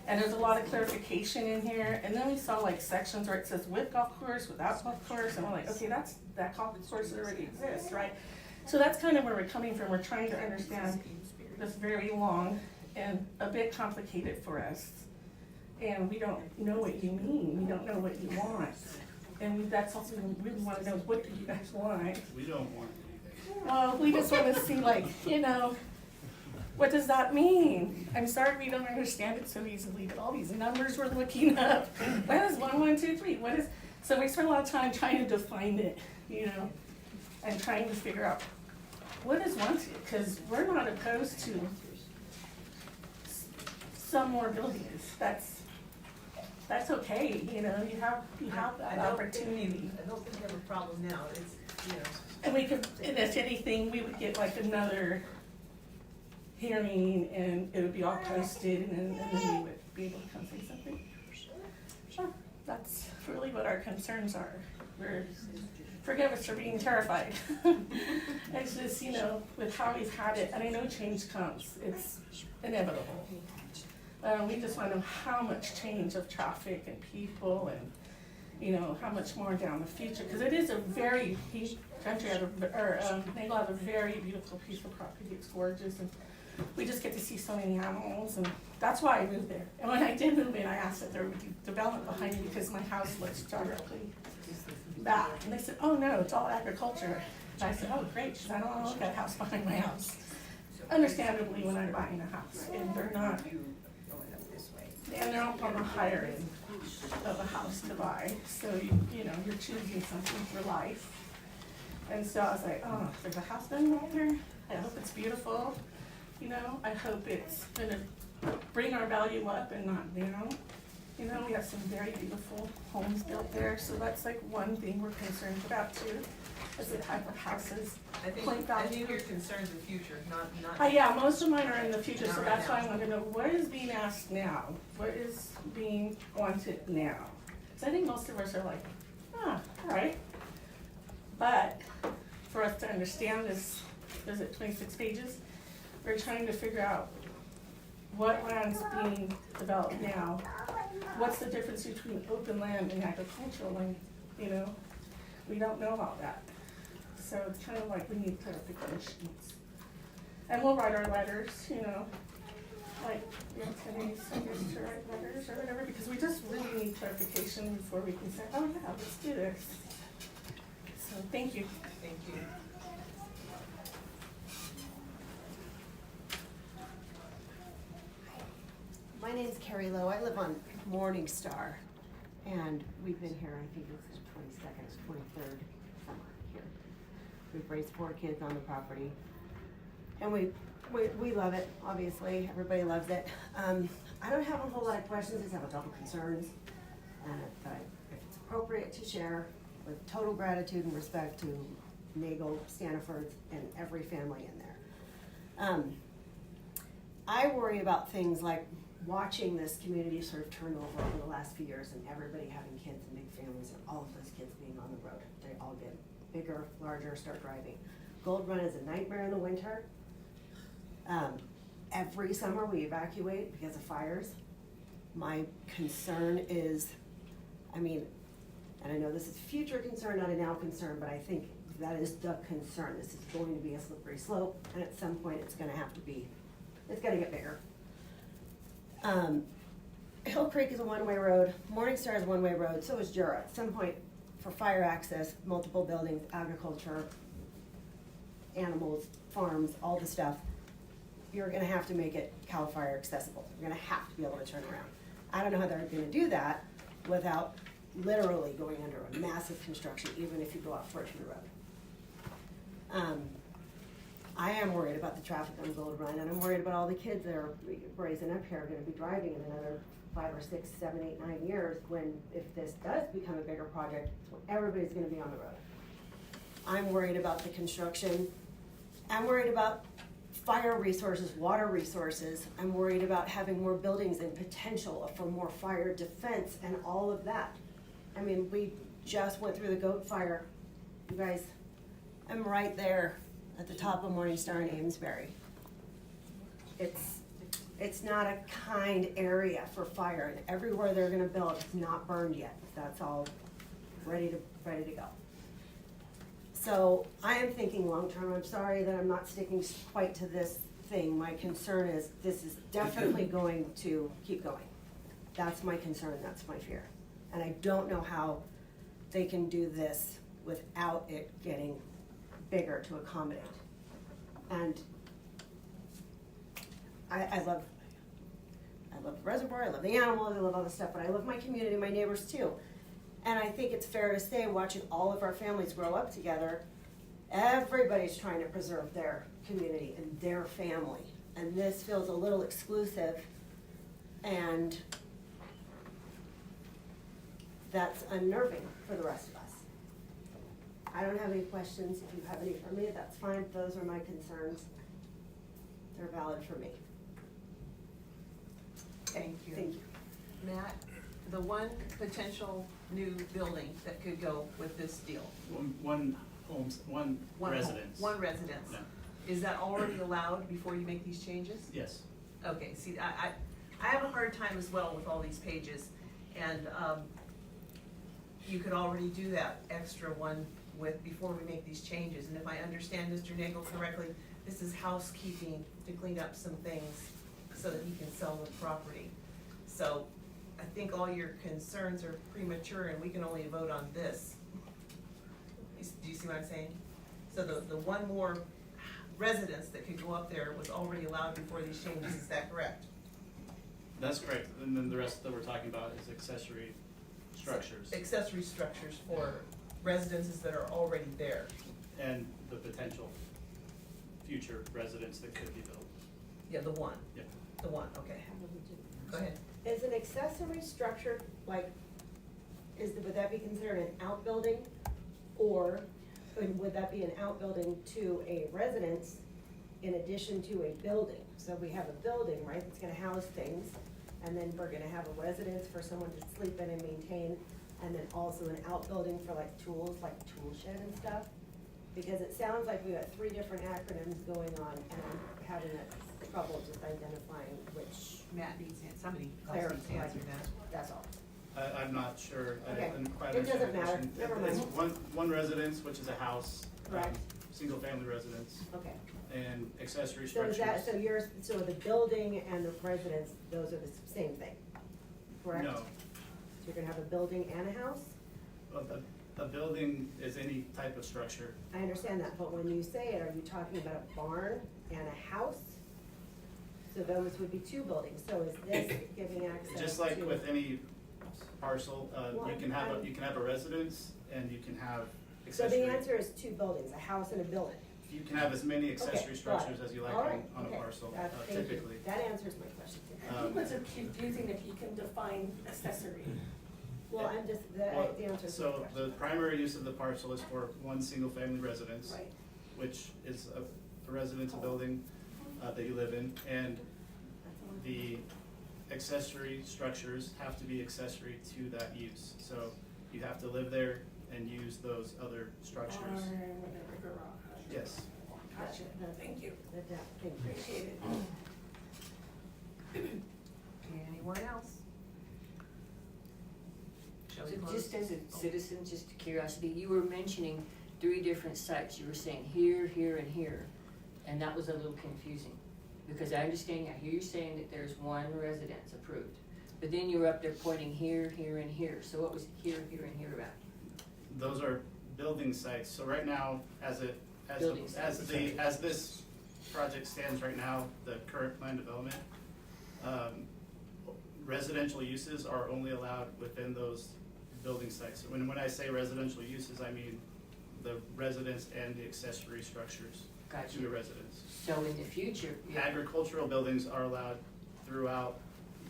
and there's a lot of clarification in here, and then we saw like sections where it says with golf course, without golf course, and we're like, okay, that golf course already exists, right? So that's kind of where we're coming from, we're trying to understand this very long and a bit complicated for us. And we don't know what you mean, we don't know what you want. And that's also, we really wanna know, what do you guys want? We don't want anything. Well, we just wanna see like, you know, what does that mean? I'm sorry we don't understand it so easily, but all these numbers we're looking up, what is 1, 1, 2, 3, what is, so we spent a lot of time trying to define it, you know, and trying to figure out what is wanted, because we're not opposed to some more buildings, that's okay, you know, you have that opportunity. I don't think we have a problem now, it's, you know. And we could, and if anything, we would get like another hearing, and it would be all posted, and then we would be able to come say something. Sure, that's really what our concerns are. Forgive us for being terrified. It's just, with how we've had it, and I know change comes, it's inevitable. We just want to know how much change of traffic and people and, how much more down the future, because it is a very, Nagle has a very beautiful piece of property, it's gorgeous, and we just get to see so many animals, and that's why I moved there. And when I did move in, I asked if there would be development behind me, because my house looks directly back, and they said, oh no, it's all agriculture. And I said, oh great, she said, I don't want to look at a house behind my house. Understandably, when I'm buying a house, and they're not, and they're up on the higher end of a house to buy, so you're choosing something for life. And so I was like, oh, there's a house done right there. I hope it's beautiful. I hope it's gonna bring our value up and not down. We have some very beautiful homes built there, so that's like one thing we're concerned about too, is the type of houses. I think your concern's the future, not. Yeah, most of mine are in the future, so that's why I want to know what is being asked now, what is being wanted now. So I think most of us are like, all right. But for us to understand this, is it 26 pages? We're trying to figure out what land's being developed now. What's the difference between open land and agricultural land? We don't know about that. So it's kind of like we need clarifications. And we'll write our letters, like, 10 days, I guess, to write letters or whatever, because we just really need clarification before we can say, oh yeah, let's do this. So thank you. Thank you. My name's Carrie Lowe. I live on Morningstar, and we've been here, I think it's the 22nd or 23rd summer here. We've raised 4 kids on the property, and we love it, obviously. Everybody loves it. I don't have a whole lot of questions, I just have a couple concerns, and if it's appropriate to share with total gratitude and respect to Nagle, Staniford, and every family in there. I worry about things like watching this community sort of turn over the last few years, and everybody having kids and big families, and all of those kids being on the road. They all get bigger, larger, start driving. Gold Run is a nightmare in the winter. Every summer we evacuate because of fires. My concern is, and I know this is a future concern, not a now concern, but I think that is the concern. This is going to be a slippery slope, and at some point it's gonna get bigger. Hill Creek is a one-way road, Morningstar is a one-way road, so is Jura. At some point, for fire access, multiple buildings, agriculture, animals, farms, all the stuff, you're gonna have to make it CAL FIRE accessible. You're gonna have to be able to turn around. I don't know how they're gonna do that without literally going under a massive construction, even if you go out Fortune Road. I am worried about the traffic on Gold Run, and I'm worried about all the kids that are raising up here are gonna be driving in another 5 or 6, 7, 8, 9 years, when, if this does become a bigger project, everybody's gonna be on the road. I'm worried about the construction. I'm worried about fire resources, water resources. I'm worried about having more buildings and potential for more fire defense and all of that. We just went through the goat fire. You guys, I'm right there at the top of Morningstar in Amesbury. It's not a kind area for fire, and everywhere they're gonna build, it's not burned yet. That's all ready to go. So I am thinking long-term. I'm sorry that I'm not sticking quite to this thing. My concern is this is definitely going to keep going. That's my concern, that's my fear. And I don't know how they can do this without it getting bigger to accommodate. And I love the reservoir, I love the animals, I love all this stuff, but I love my community, my neighbors too. And I think it's fair to say, watching all of our families grow up together, everybody's trying to preserve their community and their family. And this feels a little exclusive, and that's unnerving for the rest of us. I don't have any questions. If you have any for me, that's fine. Those are my concerns. they're valid for me. Thank you. Thank you. Matt, the one potential new building that could go with this deal, One one home, residence. one residence, Yeah. is that already allowed before you make these changes? Yes. Okay, see, I have a hard time as well with all these pages, and, you could already do that extra one before we make these changes, and if I understand Mr. Nagel correctly, this is housekeeping to clean up some things so that he can sell the property. So, I think all your concerns are premature, and we can only vote on this. Do you see what I'm saying? So the one more residence that could go up there was already allowed before these changes, is that correct? That's correct, and then the rest that we're talking about is accessory structures Accessory structures for residences that are already there. and the potential future residence that could be built. Yeah, the one, Yeah. the one, okay. Go ahead. Is an accessory structure, like, would that be considered an outbuilding? Or would that be an outbuilding to a residence in addition to a building? So we have a building, right, that's gonna house things, and then we're gonna have a residence for someone to sleep in and maintain, and then also an outbuilding for like tools, like tool shed and stuff? Because it sounds like we got 3 different acronyms going on, and I'm having a trouble just identifying which. Matt needs, somebody else Clarify. needs to answer that. That's all. I'm not sure, I Okay. didn't quite It understand doesn't the matter. question. Never mind. It's one residence, which is a house. Correct. Single-family residence, Okay. and accessory So is structures. that, so the building and the residence, those are the same thing, correct? No, So you're gonna have a building and a house? a building is any type of structure. I understand that, but when you say it, are you talking about a barn and a house? So those would be 2 buildings, so is this giving access to? Just like with any parcel, Well, you can have a residence and you can have So accessory. the answer is 2 buildings, a house and a building. You can have as many accessory Okay, got structures it. as you like All right, on a okay. parcel, Thank you. typically. That answers my question. I think what's confusing if you can define accessory. Well, I'm just, Well, the answer is my So question. the primary use of the parcel is for one single-family residence. Right. Which is a residential building that you live in, and the accessory structures have to be accessory to that use. So you have to live there and use those other structures. Barn, whatever, garage. Yes. Gotcha. Thank you. Thank you. Appreciate it. Anyone else? Shall we So close? just as a citizen, just a curiosity, you were mentioning 3 different sites. You were saying here, here, and here. And that was a little confusing. Because I understand, I hear you saying that there's 1 residence approved. But then you were up there pointing here, here, and here. So what was here, here, and here about? Those are building sites. So right now, Building sites. as this project stands right now, the current plan development, residential uses are only allowed within those building sites. When I say residential uses, I mean the residence and the accessory structures Gotcha. to a residence. So in the future, Agricultural buildings are allowed throughout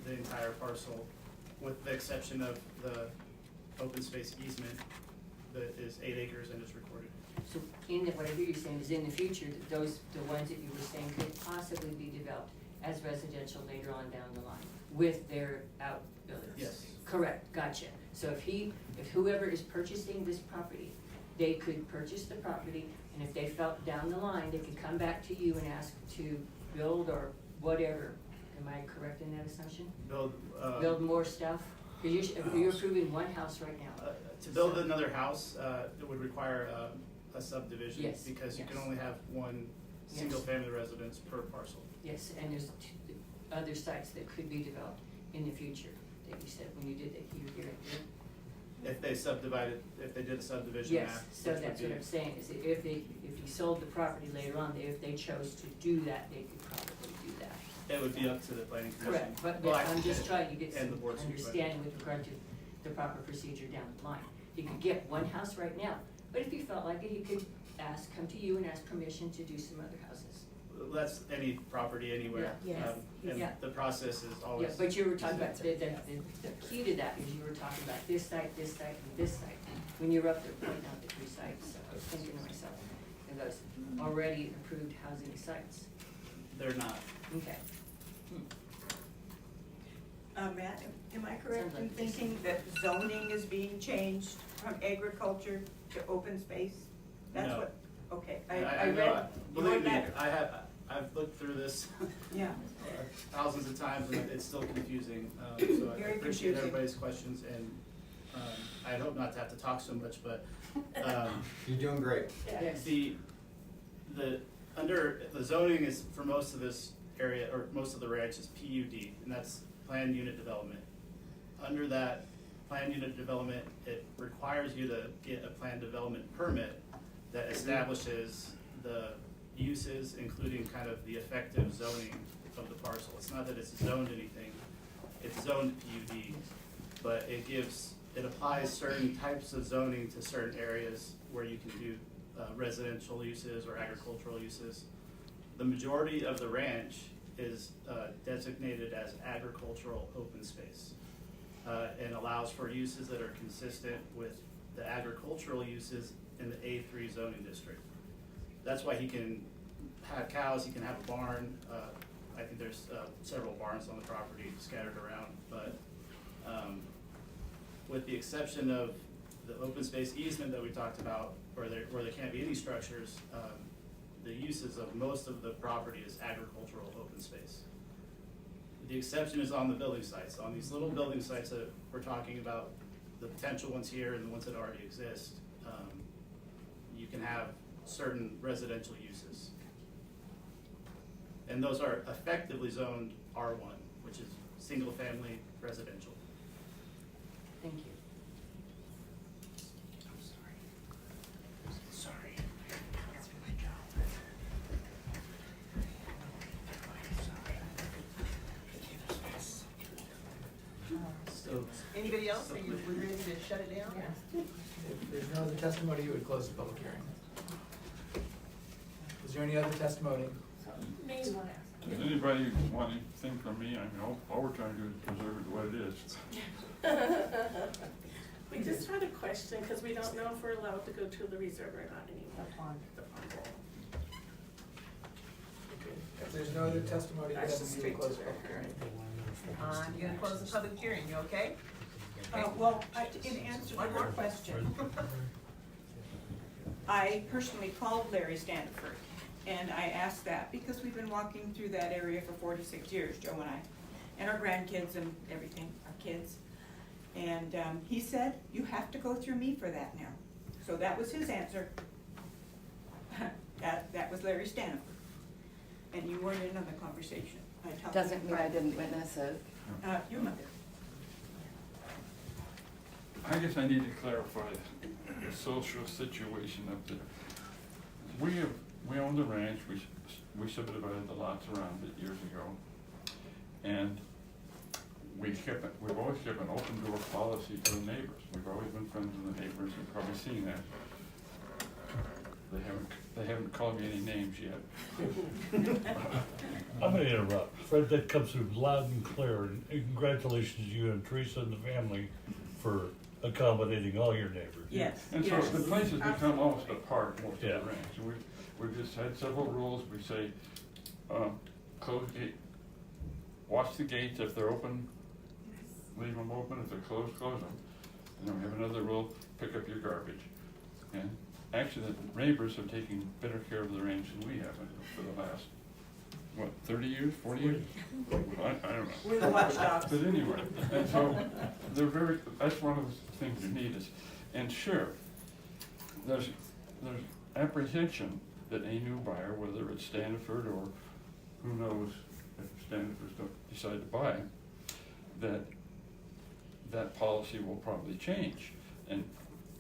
the entire parcel, with the exception of the open space easement that is 8 acres and is recorded. so in the, what I hear you saying is in the future, that the ones that you were saying could possibly be developed as residential later on down the line with their outbuildings. Yes. Correct, gotcha. So if whoever is purchasing this property, they could purchase the property, and if they felt down the line, they could come back to you and ask to build or whatever. Am I correct in that assumption? Build more stuff? Because you're approving 1 house right now. To build another house, it would require a subdivision. Yes, Because you can yes. only have 1 Yes. single-family residence per parcel. Yes, and there's other sites that could be developed in the future, that you said when you did that here, If they did a subdivision map. Yes, so which would that's what be- I'm saying, is that if you sold the property later on, if they chose to do that, they could probably do that. It would be up to the planning commission. Correct, but Well, I'm just trying to get and the some board's understanding with regard to the proper procedure down the line. You could get 1 house right now, but if you felt like it, you could come to you and ask permission to do some other houses. That's any property anywhere. Yeah. Yes. And Yeah. the process is always. Yeah, but you were talking about, the key to that is you were talking about this site, and this site. When you were up there pointing out the 3 sites, so I was thinking to myself, and those already approved housing sites. they're not. Okay. Matt, am I correct Sounds in like thinking that zoning is being changed from agriculture to open space? That's No. what, okay, I know, read your believe me, letter. I've looked through this Yeah, thousands of times, and it's still confusing. So I Very appreciate confusing. everybody's questions, and I hope not to have to talk so much, but You're doing great. Yes. Under the zoning is for most of this area, or most of the ranch is PUD, and that's planned unit development. Under that planned unit development, it requires you to get a planned development permit that establishes the uses, including kind of the effective zoning of the parcel. It's not that it's zoned anything, it's zoned PUD, but it applies certain types of zoning to certain areas where you can do residential uses or agricultural uses. The majority of the ranch is designated as agricultural open space and allows for uses that are consistent with the agricultural uses in the A3 zoning district. That's why he can have cows, he can have a barn. I think there's several barns on the property scattered around, but with the exception of the open space easement that we talked about, where there can't be any structures, the uses of most of the property is agricultural open space. The exception is on the building sites. On these little building sites that we're talking about, the potential ones here and the ones that already exist, you can have certain residential uses. And those are effectively zoned R1, which is single family residential. Thank you. So, Anybody else, are you, we're ready to shut it down? If there's no other testimony, you would close the public hearing. Is there any other testimony? Does anybody want anything from me? I mean, all we're trying to do is preserve it what it is. We just had a question, because we don't know if we're allowed to go to the reserve or not anymore. The pond. If there's no other testimony, then That's we straight will close to the public hearing. I'm gonna close the public hearing, you okay? well, in answer to your question, I personally called Larry Standiford, and I asked that because we've been walking through that area for 4 to 6 years, Joe and I, and our grandkids and everything, our kids. And he said, you have to go through me for that now. So that was his answer. That was Larry Standiford. And you weren't in on the conversation. I talked to him Doesn't mean I didn't privately. witness it. Your mother. I guess I need to clarify the social situation up there. We own the ranch, we subdivided the lots around it years ago. And we've always kept an open door policy to the neighbors. We've always been friends with the neighbors, you've probably seen that. They haven't called me any names yet. I'm gonna interrupt. Fred, that comes through loud and clear, and congratulations to you and Teresa and the family for accommodating all your neighbors. Yes. And so yes. the place has become almost a park, most of Yeah. the ranch. And we've just had several rules. We say, close gate, watch the gates if they're open, leave them open. If they're closed, close them. And then we have another rule, pick up your garbage. And actually, the neighbors have taken better care of the ranch than we have for the last, 30 years, 40 years? Well, I don't know. We're the watchdogs. But anyway, and so that's one of the things you need is, and sure, there's apprehension that a new buyer, whether it's Standiford or who knows if Standiford's don't decide to buy, that policy will probably change. And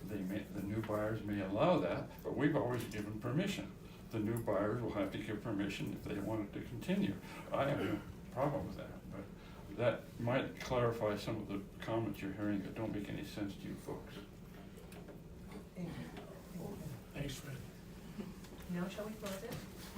the new buyers may allow that, but we've always given permission. The new buyers will have to give permission if they want it to continue. I have no problem with that, but that might clarify some of the comments you're hearing that don't make any sense to you folks. Thanks, Fred. No, shall we close it?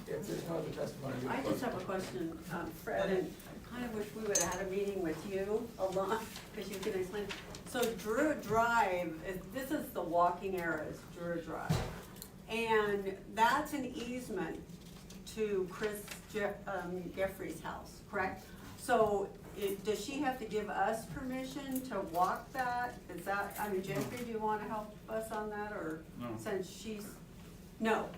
If there's no other testimony, you I close just the have a question, Fred, and I kind of wish we would have had a meeting with you alone, because you can explain. So Druid Drive, this is the walking area, is Druid Drive. And that's an easement to Chris Jeffrey's house, correct? So does she have to give us permission to walk that? Is that, I mean, Jeffrey, do you wanna help us on that, or No. since she's, no?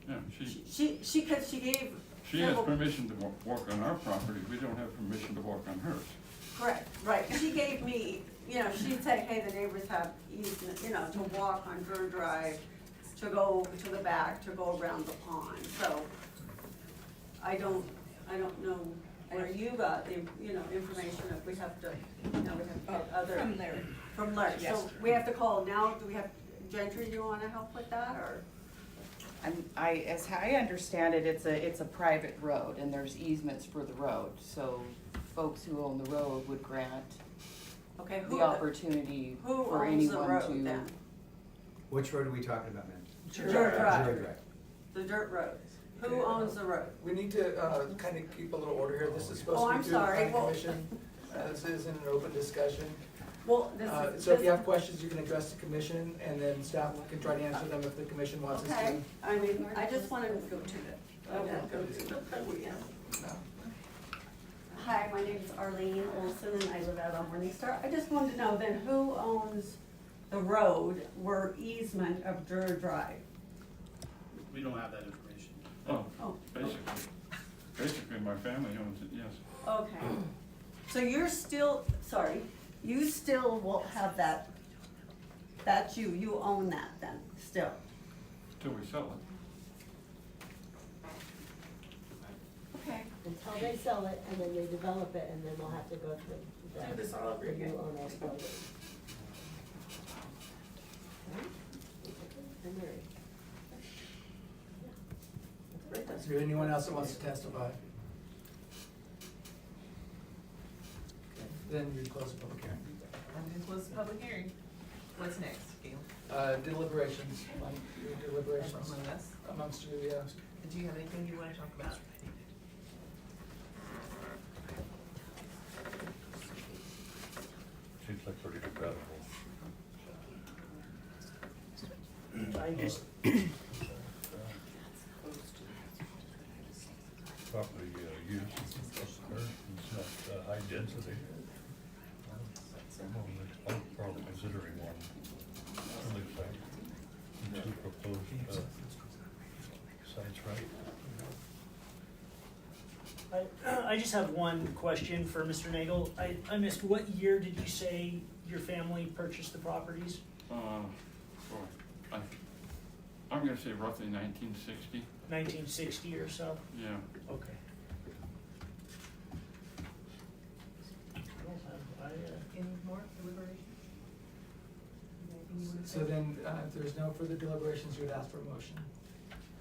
Yeah, she Cause she gave. has several- permission to walk on our property, we don't have permission to walk on hers. Correct, right, she gave me, she'd say, hey, the neighbors have easement, to walk on Drew Drive, to go to the back, to go around the pond, so I don't know where you got the, information if we have to, we have to get other. From Larry. From Larry, Yes. so we have to call now, do we have, Gentry, do you wanna help with that, or? As I understand it, it's a private road and there's easements for the road, so folks who own the road would grant Okay, the opportunity for anyone to. Who owns the road then? Which road are we talking about, ma'am? Dirt Drive. Jury Drive. The dirt road. Who owns the road? We need to, kind of keep a little order here, this is supposed Oh, to I'm be through the sorry. planning Well- commission. This isn't an open discussion. Well, So if you have questions, you can address the commission, and then staff can try to answer them if the commission wants us to. Okay, I mean, I just wanna go to Hi, my name is Arlene Olson, and I live out on Morningstar. I just wanted to know then, who owns the road or easement of Drury Drive? We don't have that information. Oh, Basically, my family owns it, yes. okay. So you're still, sorry, you still will have that, that's you own that then, still? Till we sell it. Okay. Until they sell it, and then they develop it, and then we'll have to go through the. Do this all over the again. new owner's building. I'm married. Is there anyone else that wants to testify? Okay, then you close the public hearing. I'm gonna close the public hearing. What's next, Gail? Deliberations, your deliberations Among us? amongst you, yeah. Do you have anything you wanna talk about? Seems like pretty compatible. I just, Property use is not high density. I'm probably considering one. At least two proposed sites, right? I just have one question for Mr. Nagel. I missed, what year did you say your family purchased the properties? Boy, I'm gonna say roughly 1960. 1960 or so? Yeah. Okay. Any more deliberations? Anything you wanna say? So then, if there's no further deliberations, you would ask for a motion.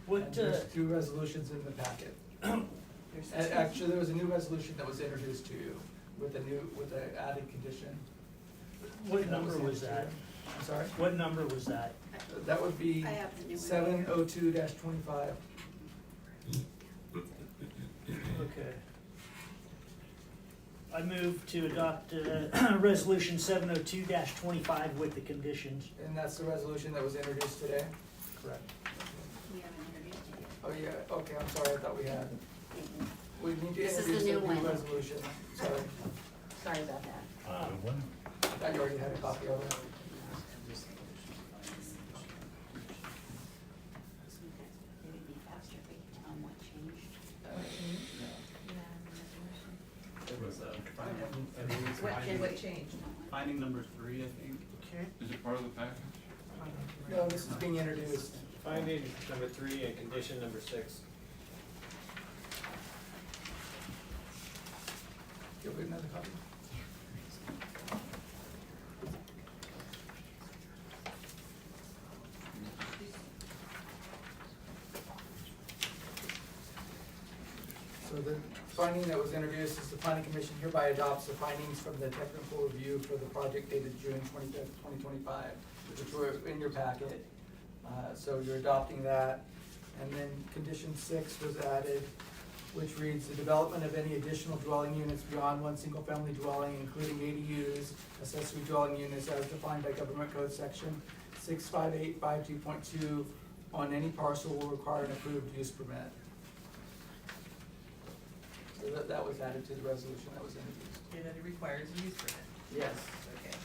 What, And there's two resolutions in the packet. There's Actually, there was a new resolution that was introduced to you with the added condition. what number was that? I'm sorry? What number was that? That would be I have the new one 702-25. Okay. I move to adopt resolution 702-25 with the conditions. And that's the resolution that was introduced today? Correct. We haven't introduced it yet. Oh, yeah, okay, I'm sorry, I thought we had. We need to This is the introduce a new new one. resolution, sorry. Sorry about that. Good one. I thought you already had a copy of it. Maybe it'd be faster if we could tell them what changed. It was, What changed? finding number 3, I think. Okay. Is it part of the package? No, this is being introduced. Finding number 3 and condition number 6. Give me another copy. So the finding that was introduced is the planning commission hereby adopts the findings from the technical review for the project dated June 25th, 2025, which were in your packet. So you're adopting that. And then condition 6 was added, which reads, the development of any additional dwelling units beyond one single-family dwelling, including ADUs, accessory dwelling units as defined by Government Code Section 65852.2 on any parcel will require an approved use permit. So that was added to the resolution that was introduced. And that it requires a use permit. Yes. Okay.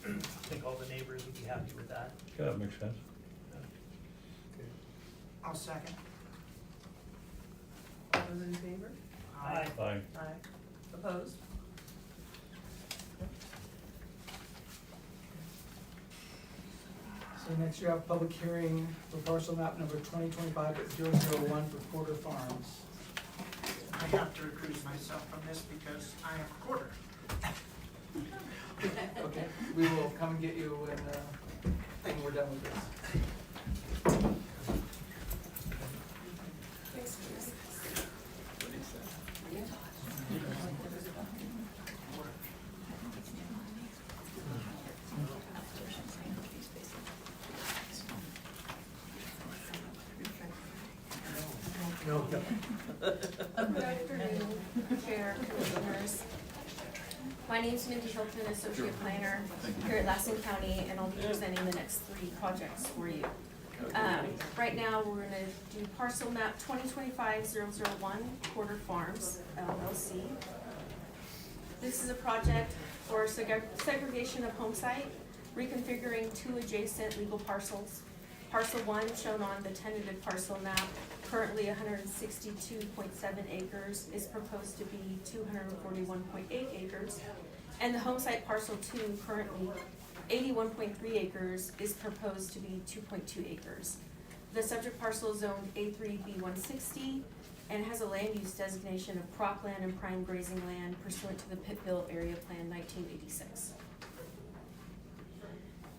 I think all the neighbors would be happy with that. Yeah, that makes sense. I'll second. All those in favor? Aye. Aye. Aye. Opposed? So next you have public hearing for parcel map number 2025-001 for Quarter Farms. I have to recuse myself from this because I am a quarter. Okay, we will come and get you when we're done with this. Good afternoon, Chair, Commissioners. My name is Mindy Hilton, Associate Planner here at Lassen County, and I'll be presenting the next 3 projects for you. Right now, we're gonna do parcel map 2025-001, Quarter Farms, LLC. This is a project for segregation of home site, reconfiguring 2 adjacent legal parcels. Parcel 1, shown on the tentative parcel map, currently 162.7 acres, is proposed to be 241.8 acres. And the home site parcel 2, currently 81.3 acres, is proposed to be 2.2 acres. The subject parcel is zoned A3B160 and has a land use designation of cropland and prime grazing land pursuant to the Pittsville Area Plan 1986.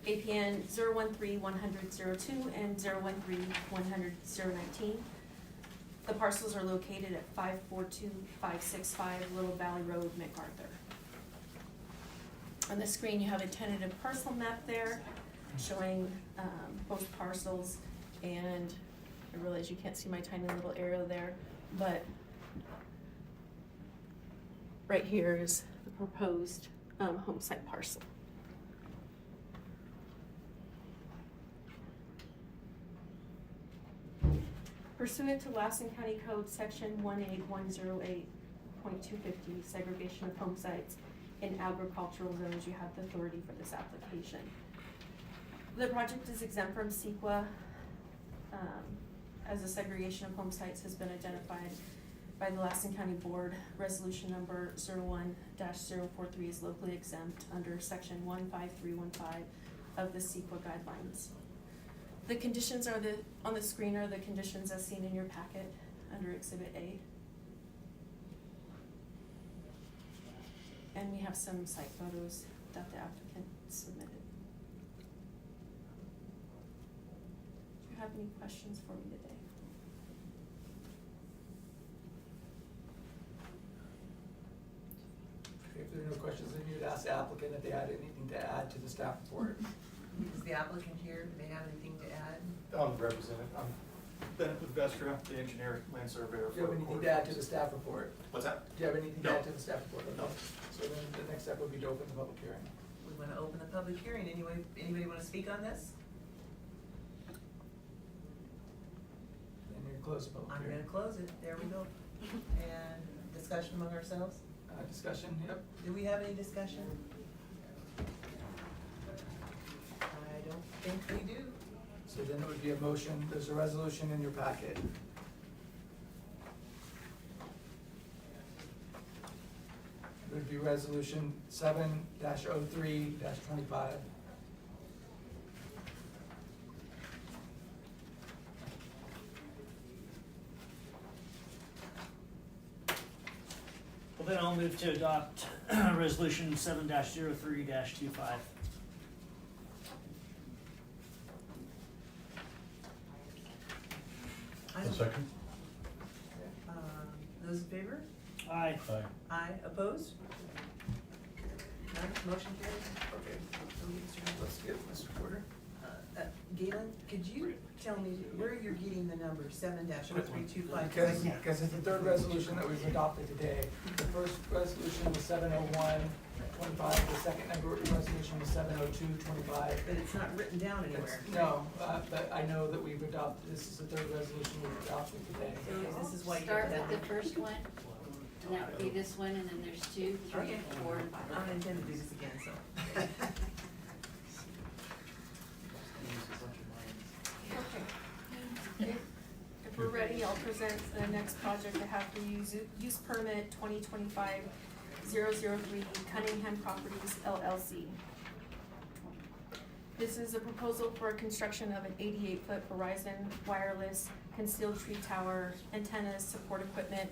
APN 013-100-02 and 013-100-019. The parcels are located at 542-565 Little Valley Road, MacArthur. On the screen, you have a tentative parcel map there showing both parcels, and I realize you can't see my tiny little arrow there, but right here is the proposed home site parcel. Pursuant to Lassen County Code Section 18108.250, segregation of home sites in agricultural zones, you have the authority for this application. The project is exempt from CEQA, as the segregation of home sites has been identified by the Lassen County Board. Resolution number 01-043 is locally exempt under Section 15315 of the CEQA guidelines. The conditions are on the screen are the conditions as seen in your packet under Exhibit A. And we have some site photos that the applicant submitted. Do you have any questions for me today? If there are no questions, then you'd ask the applicant if they had anything to add to the staff report. Is the applicant here? Do they have anything to add? I'm represented. I'm Bennett with Vestra, the engineer, land surveyor. Do you have anything to add to the staff report? What's that? Do you have anything to No. add to the staff report? Okay. No. So then the next step would be to open the public hearing. We want to open the public hearing. Anybody want to speak on this? Then you close the public I'm hearing. gonna close it. There we go. And discussion among ourselves? Discussion, yep. Do we have any discussion? I don't think we do. So then it would be a motion, there's a resolution in your packet. It would be resolution 7-03-25. Well, then I'll move to adopt resolution 7-03-25. A second? Those in favor? Aye. Aye. Aye. Opposed? None. Motion carries. Okay, let's get Mr. Porter. Galen, could you tell me where you're getting the number 7-0325? Because it's the third resolution that we've adopted today. The first resolution was 701-25, the second number resolution was 702-25. But it's not written down anywhere. No, but I know that we've adopted, this is the third resolution we've adopted today. So this is why you're. Start with the first one. And that would be this one, and then there's 2, 3, 4, and 5. I don't intend to do this again, so. Okay. If we're ready, I'll present the next project I have for you, use permit 2025-003 Cunningham Properties LLC. This is a proposal for construction of an 88-foot Verizon wireless concealed tree tower, antennas, support equipment,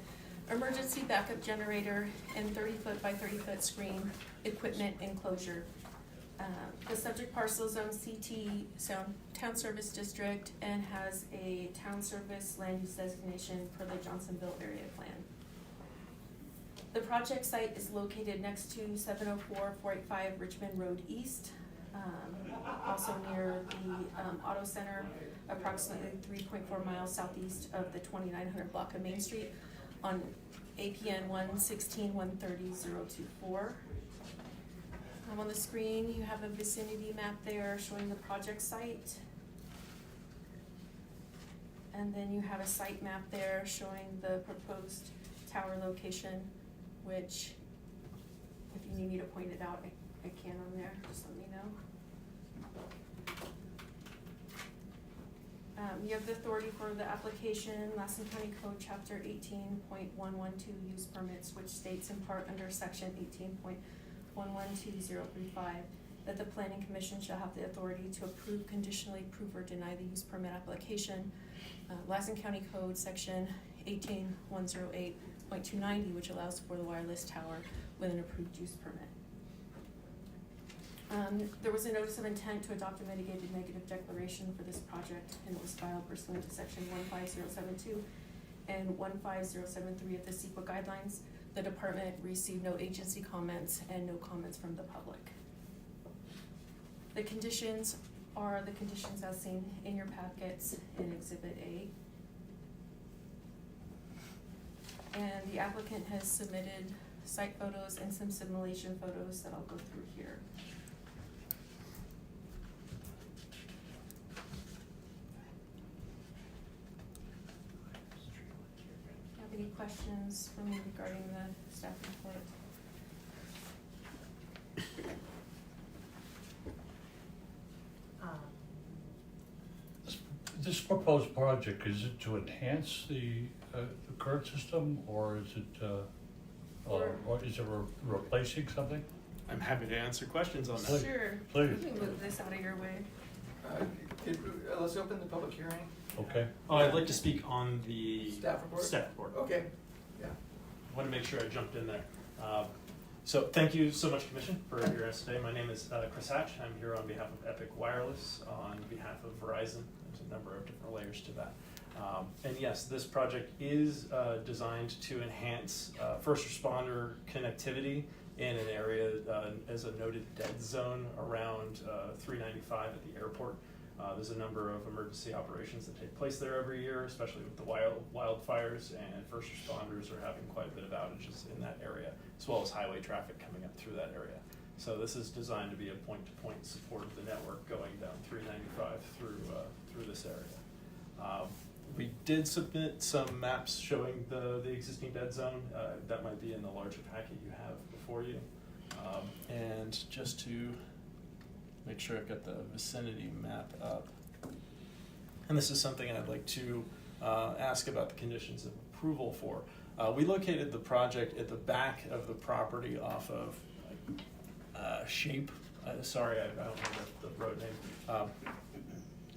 emergency backup generator, and 30-foot by 30-foot screen equipment enclosure. The subject parcel is on CT Town Service District and has a town service land use designation per the Johnsonville area plan. The project site is located next to 704-485 Richmond Road East, also near the Auto Center, approximately 3.4 miles southeast of the 2900 block of Main Street on APN 116-130-024. On the screen, you have a vicinity map there showing the project site. And then you have a site map there showing the proposed tower location, which, if you need me to point it out, I can on there, just let me know. You have the authority for the application, Lassen County Code Chapter 18.112 use permits, which states in part under Section 18.112035 that the Planning Commission shall have the authority to approve, conditionally approve, or deny the use permit application. Lassen County Code Section 18108.290, which allows for the wireless tower with an approved use permit. There was a notice of intent to adopt a mitigated negative declaration for this project, and it was filed pursuant to Section 15072 and 15073 of the CEQA guidelines. The department received no agency comments and no comments from the public. The conditions are the conditions as seen in your packets in Exhibit A. And the applicant has submitted site photos and some simulation photos that I'll go through here. Any questions for me regarding the staff report? This proposed project, is it to enhance the current system, or is it, or is it replacing something? I'm happy to answer questions on that. Sure. Please. Let me move this out of your way. Let's open the public hearing. Okay. Oh, I'd like to speak on the Staff report? Staff report. Okay, yeah. I want to make sure I jumped in there. So thank you so much, Commission, for your ask today. My name is Chris Hatch. I'm here on behalf of Epic Wireless, on behalf of Verizon. There's a number of different layers to that. And yes, this project is designed to enhance first responder connectivity in an area as a noted dead zone around 395 at the airport. There's a number of emergency operations that take place there every year, especially with the wildfires, and first responders are having quite a bit of outages in that area, as well as highway traffic coming up through that area. So this is designed to be a point-to-point support of the network going down 395 through this area. We did submit some maps showing the existing dead zone. That might be in the larger packet you have before you. And just to make sure I've got the vicinity map up. And this is something I'd like to ask about the conditions of approval for. We located the project at the back of the property off of Shape. Sorry, I don't know the road name.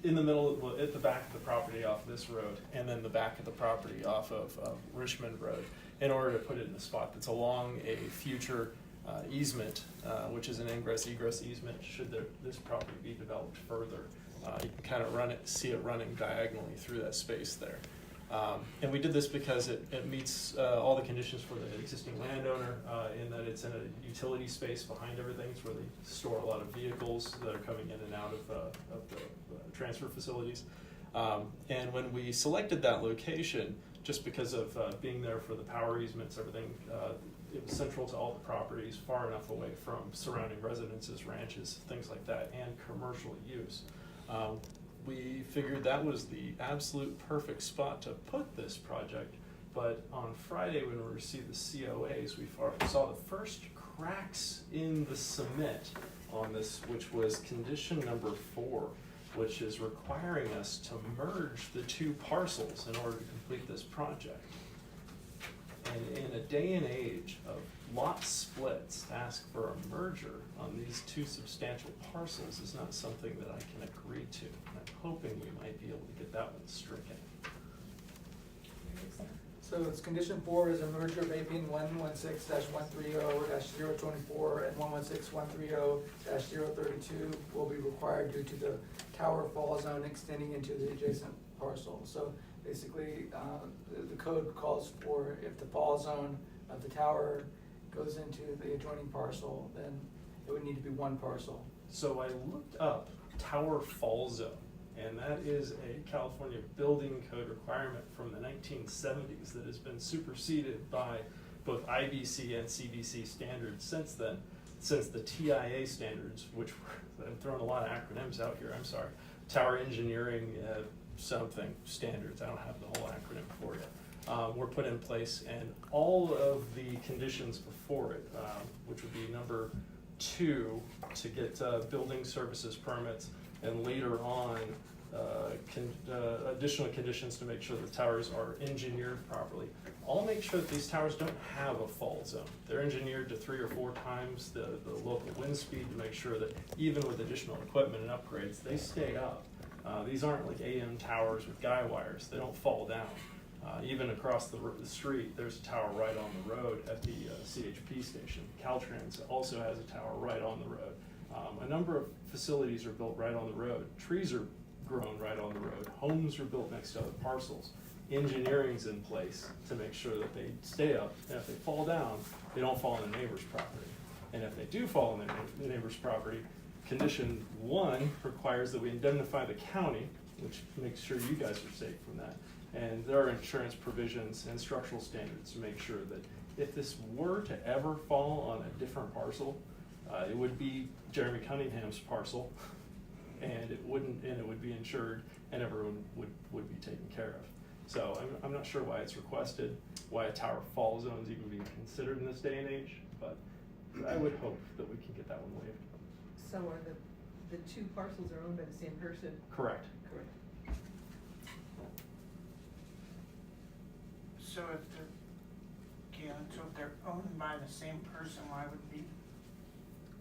In the middle, well, at the back of the property off this road, and then the back of the property off of Richmond Road, in order to put it in a spot that's along a future easement, which is an ingress-egress easement should this property be developed further. You can kind of see it running diagonally through that space there. And we did this because it meets all the conditions for the existing landowner in that it's in a utility space behind everything. It's where they store a lot of vehicles that are coming in and out of the transfer facilities. And when we selected that location, just because of being there for the power easements, everything, it was central to all the properties, far enough away from surrounding residences, ranches, things like that, and commercial use. We figured that was the absolute perfect spot to put this project, but on Friday when we received the COAs, we saw the first cracks in the cement on this, which was condition number 4, which is requiring us to merge the 2 parcels in order to complete this project. And in a day and age of lot splits, to ask for a merger on these 2 substantial parcels is not something that I can agree to. And I'm hoping we might be able to get that one stricken. So it's condition 4 is a merger of AP 116-130-024 and 116-130-032 will be required due to the tower fall zone extending into the adjacent parcel. So basically, the code calls for if the fall zone of the tower goes into the adjoining parcel, then it would need to be 1 parcel. So I looked up tower fall zone, and that is a California building code requirement from the 1970s that has been superseded by both IBC and CBC standards since then, since the TIA standards, which I'm throwing a lot of acronyms out here, I'm sorry, Tower Engineering something standards, I don't have the whole acronym for you, were put in place, and all of the conditions before it, which would be number 2 to get building services permits, and later on additional conditions to make sure the towers are engineered properly. I'll make sure that these towers don't have a fall zone. They're engineered to 3 or 4 times the local wind speed to make sure that even with additional equipment and upgrades, they stay up. These aren't like AM towers with guy wires. They don't fall down. Even across the street, there's a tower right on the road at the CHP station. Caltrans also has a tower right on the road. A number of facilities are built right on the road. Trees are grown right on the road. Homes are built next to other parcels. Engineering's in place to make sure that they stay up, and if they fall down, they don't fall on the neighbor's property. And if they do fall on the neighbor's property, condition 1 requires that we indemnify the county, which makes sure you guys are safe from that. And there are insurance provisions and structural standards to make sure that if this were to ever fall on a different parcel, it would be Jeremy Cunningham's parcel, and it would be insured, and everyone would be taken care of. So I'm not sure why it's requested, why a tower fall zone is even being considered in this day and age, but I would hope that we can get that one waived. So are the 2 parcels are owned by the same person? Correct. Correct. So if they're owned by the same person, why would we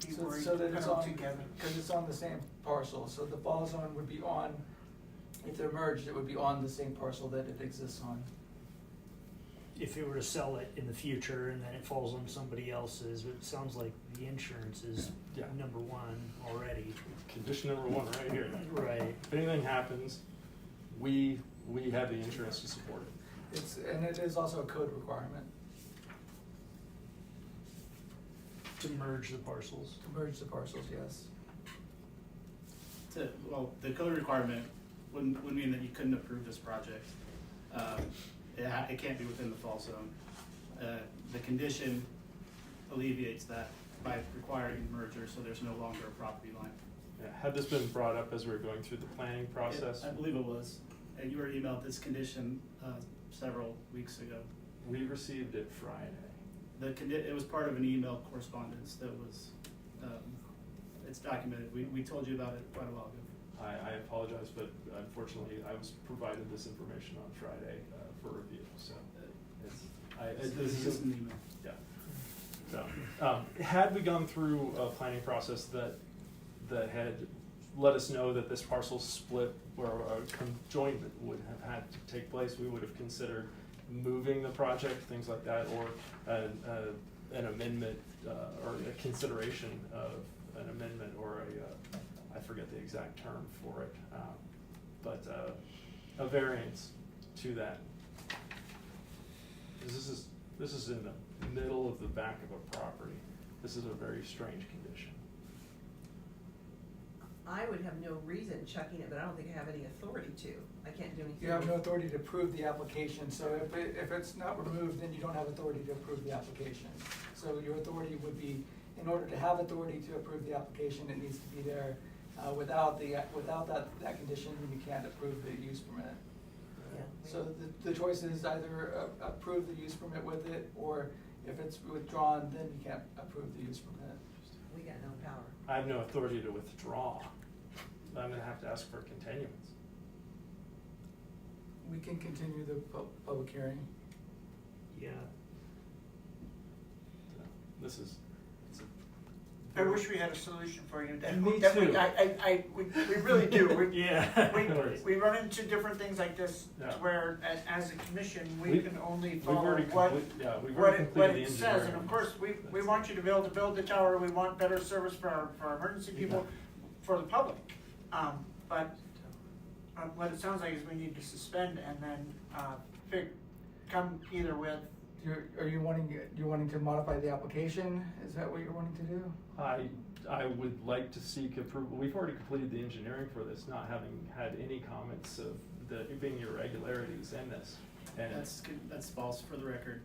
be worried So to that put it's them on, together? because it's on the same parcel, so the fall zone would be on, if they're merged, it would be on the same parcel that it exists on. If it were to sell it in the future and then it falls on somebody else's, it sounds like the insurance is number 1 already. Condition number 1 right here. Right. If anything happens, we have the insurance to support it. And it is also a code requirement. To merge the parcels. To merge the parcels, yes. Well, the code requirement wouldn't mean that you couldn't approve this project. It can't be within the fall zone. The condition alleviates that by requiring merger, so there's no longer a property line. Yeah, had this been brought up as we were going through the planning process? I believe it was. And you were emailed this condition several weeks ago. We received it Friday. It was part of an email correspondence that was, it's documented. We told you about it quite a while ago. I apologize, but unfortunately, I was provided this information on Friday for review, so this is just an email. Yeah. So, had we gone through a planning process that had let us know that this parcel split or a conjoinment would have had to take place, we would have considered moving the project, things like that, or an amendment or a consideration of an amendment or I forget the exact term for it, but a variance to that. This is in the middle of the back of a property. This is a very strange condition. I would have no reason chucking it, but I don't think I have any authority to. I can't do anything. You have no authority to approve the application, so if it's not removed, then you don't have authority to approve the application. So your authority would be, in order to have authority to approve the application, it needs to be there. Without that condition, you can't approve the use permit. So the choice is either approve the use permit with it, or if it's withdrawn, then you can't approve the use permit. We got no power. I have no authority to withdraw. I'm gonna have to ask for a continuance. We can continue the public hearing. Yeah. This is, I wish we had a solution for you. That- Me that we- too. we really do. Yeah. We, No worries. we run into different things like this, Yeah. where, as a commission, we We- can only we've follow already what, we've what already it, what completed it the says. And engineering. of course, we want you to be able to build the tower, we want better service for our emergency people, for the public. But what it sounds like is we need to suspend and then, come either with, Are you wanting to modify the application? Is that what you're wanting to do? I would like to seek approval. We've already completed the engineering for this, not having had any comments of the being irregularities in this. And That's false for the record.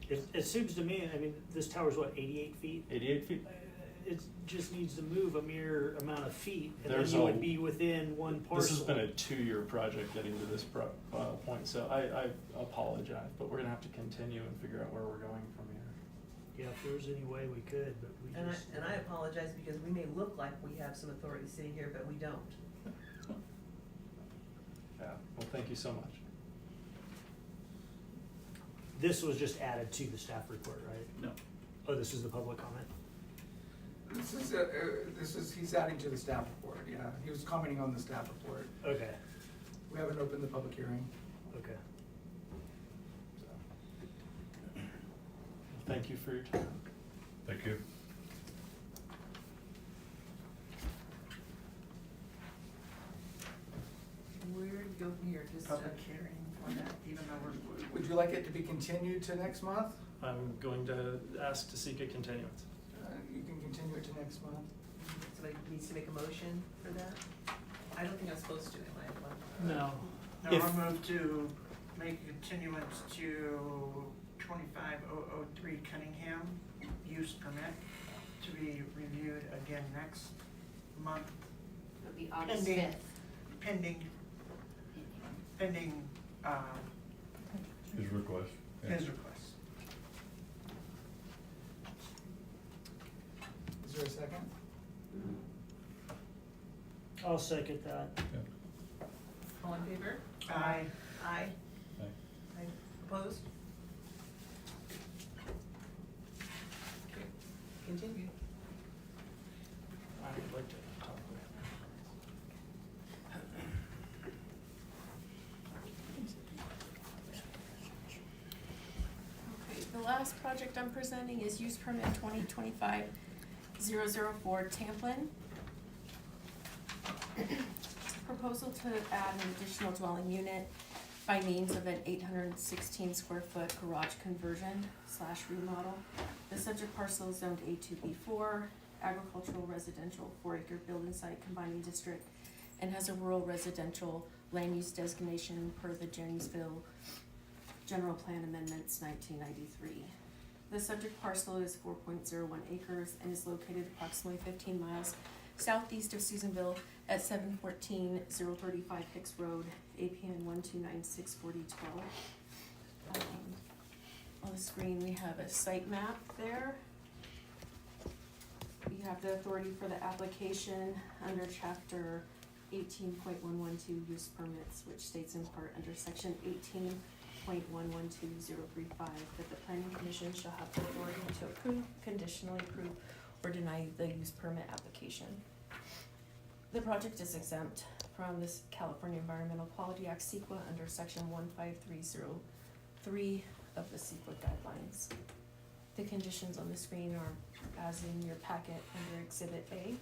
It seems to me, I mean, this tower's what, 88 feet? 88 feet. It just needs to move a mere amount of feet, and There's then you a- would be within one parcel. This has been a 2-year project getting to this point, so I apologize, but we're gonna have to continue and figure out where we're going from here. Yeah, if there was any way we could, but we just. And I apologize because we may look like we have some authority sitting here, but we don't. Yeah, well, thank you so much. This was just added to the staff report, right? No. Oh, this is the public comment? This is, he's adding to the staff report, yeah. He was commenting on the staff report. Okay, We haven't opened the public hearing. okay. Thank you for your time. Thank you. Where do you go from here? Just, public hearing for that, even though we're. Would you like it to be continued to next month? I'm going to ask to seek a continuance. You can continue it to next month. Somebody needs to make a motion for that? I don't think I'm supposed to, am I? No. No, If- I move to make a continuance to 25003 Cunningham use permit to be reviewed again next month. It'll be August Pending- 5th. Pending, His request. Yeah. his request. Is there a second? I'll second that. All in favor? Aye. Aye. Aye. Aye. Opposed? Okay, continue. I would like to talk with Okay, the last project I'm presenting is use permit 2025-004 Tamplin. Proposal to add an additional dwelling unit by means of an 816 square foot garage conversion / remodel. The subject parcel is zoned A2B4, agricultural residential 4-acre building site combining district, and has a rural residential land use designation per the Jenningsville General Plan Amendments 1993. The subject parcel is 4.01 acres and is located approximately 15 miles southeast of Susanville at 714-035 Hicks Road, APN 129-640-12. On the screen, we have a site map there. You have the authority for the application under chapter 18.112 use permits, which states in part under section 18.112035 that the planning commission shall have the authority to approve, conditionally approve, or deny the use permit application. The project is exempt from this California Environmental Quality Act CEQA under section 15303 of the CEQA guidelines. The conditions on the screen are as in your packet under Exhibit A.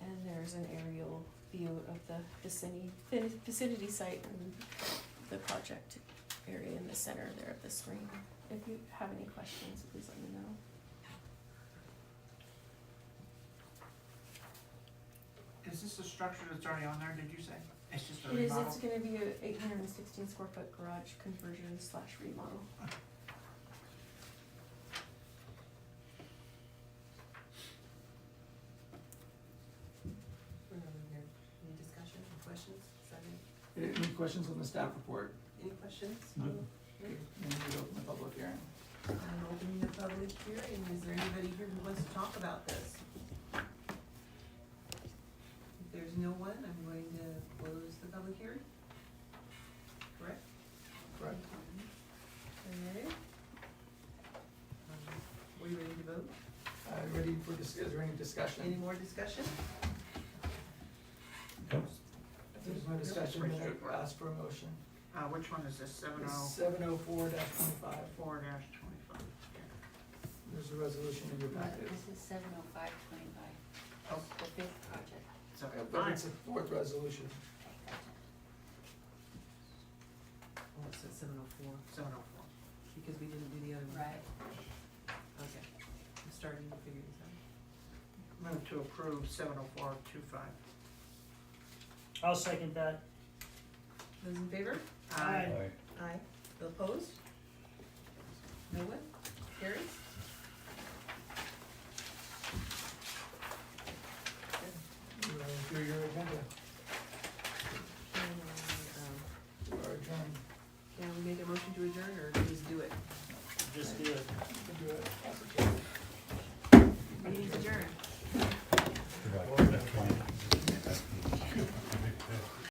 And there's an aerial view of the vicinity site and the project area in the center there of the screen. If you have any questions, please let me know. Is this a structure that's already on there, did you say? It's just a It is, remodel? it's gonna be a 816 square foot garage conversion / remodel. We're not in here. Any questions on the staff report? Any questions? No. Then we open the public hearing. I'm opening the public hearing. Is there anybody here who wants to talk about this? If there's no one, I'm going to close the public hearing. Correct? Correct. Okay. Are you ready to vote? Ready for is there any discussion? Any more discussion? If there's no discussion, then I ask for a motion. Which one is this, 70? 704-25. 4-25. There's a resolution in your packet. This is 70525. Oh. The fifth project. So, But it's a fourth resolution. Oh, it says 704, 704. because we didn't do the other one. Right. Okay, I'm starting to figure this out. Move to approve 704-25. I'll second that. Those in favor? Aye. Aye. Those opposed? No one? Carries? You want to do your agenda? You are adjourned. Can we make a motion to adjourn, or just do it? Just do it. You can do it. Meeting's adjourned. Right.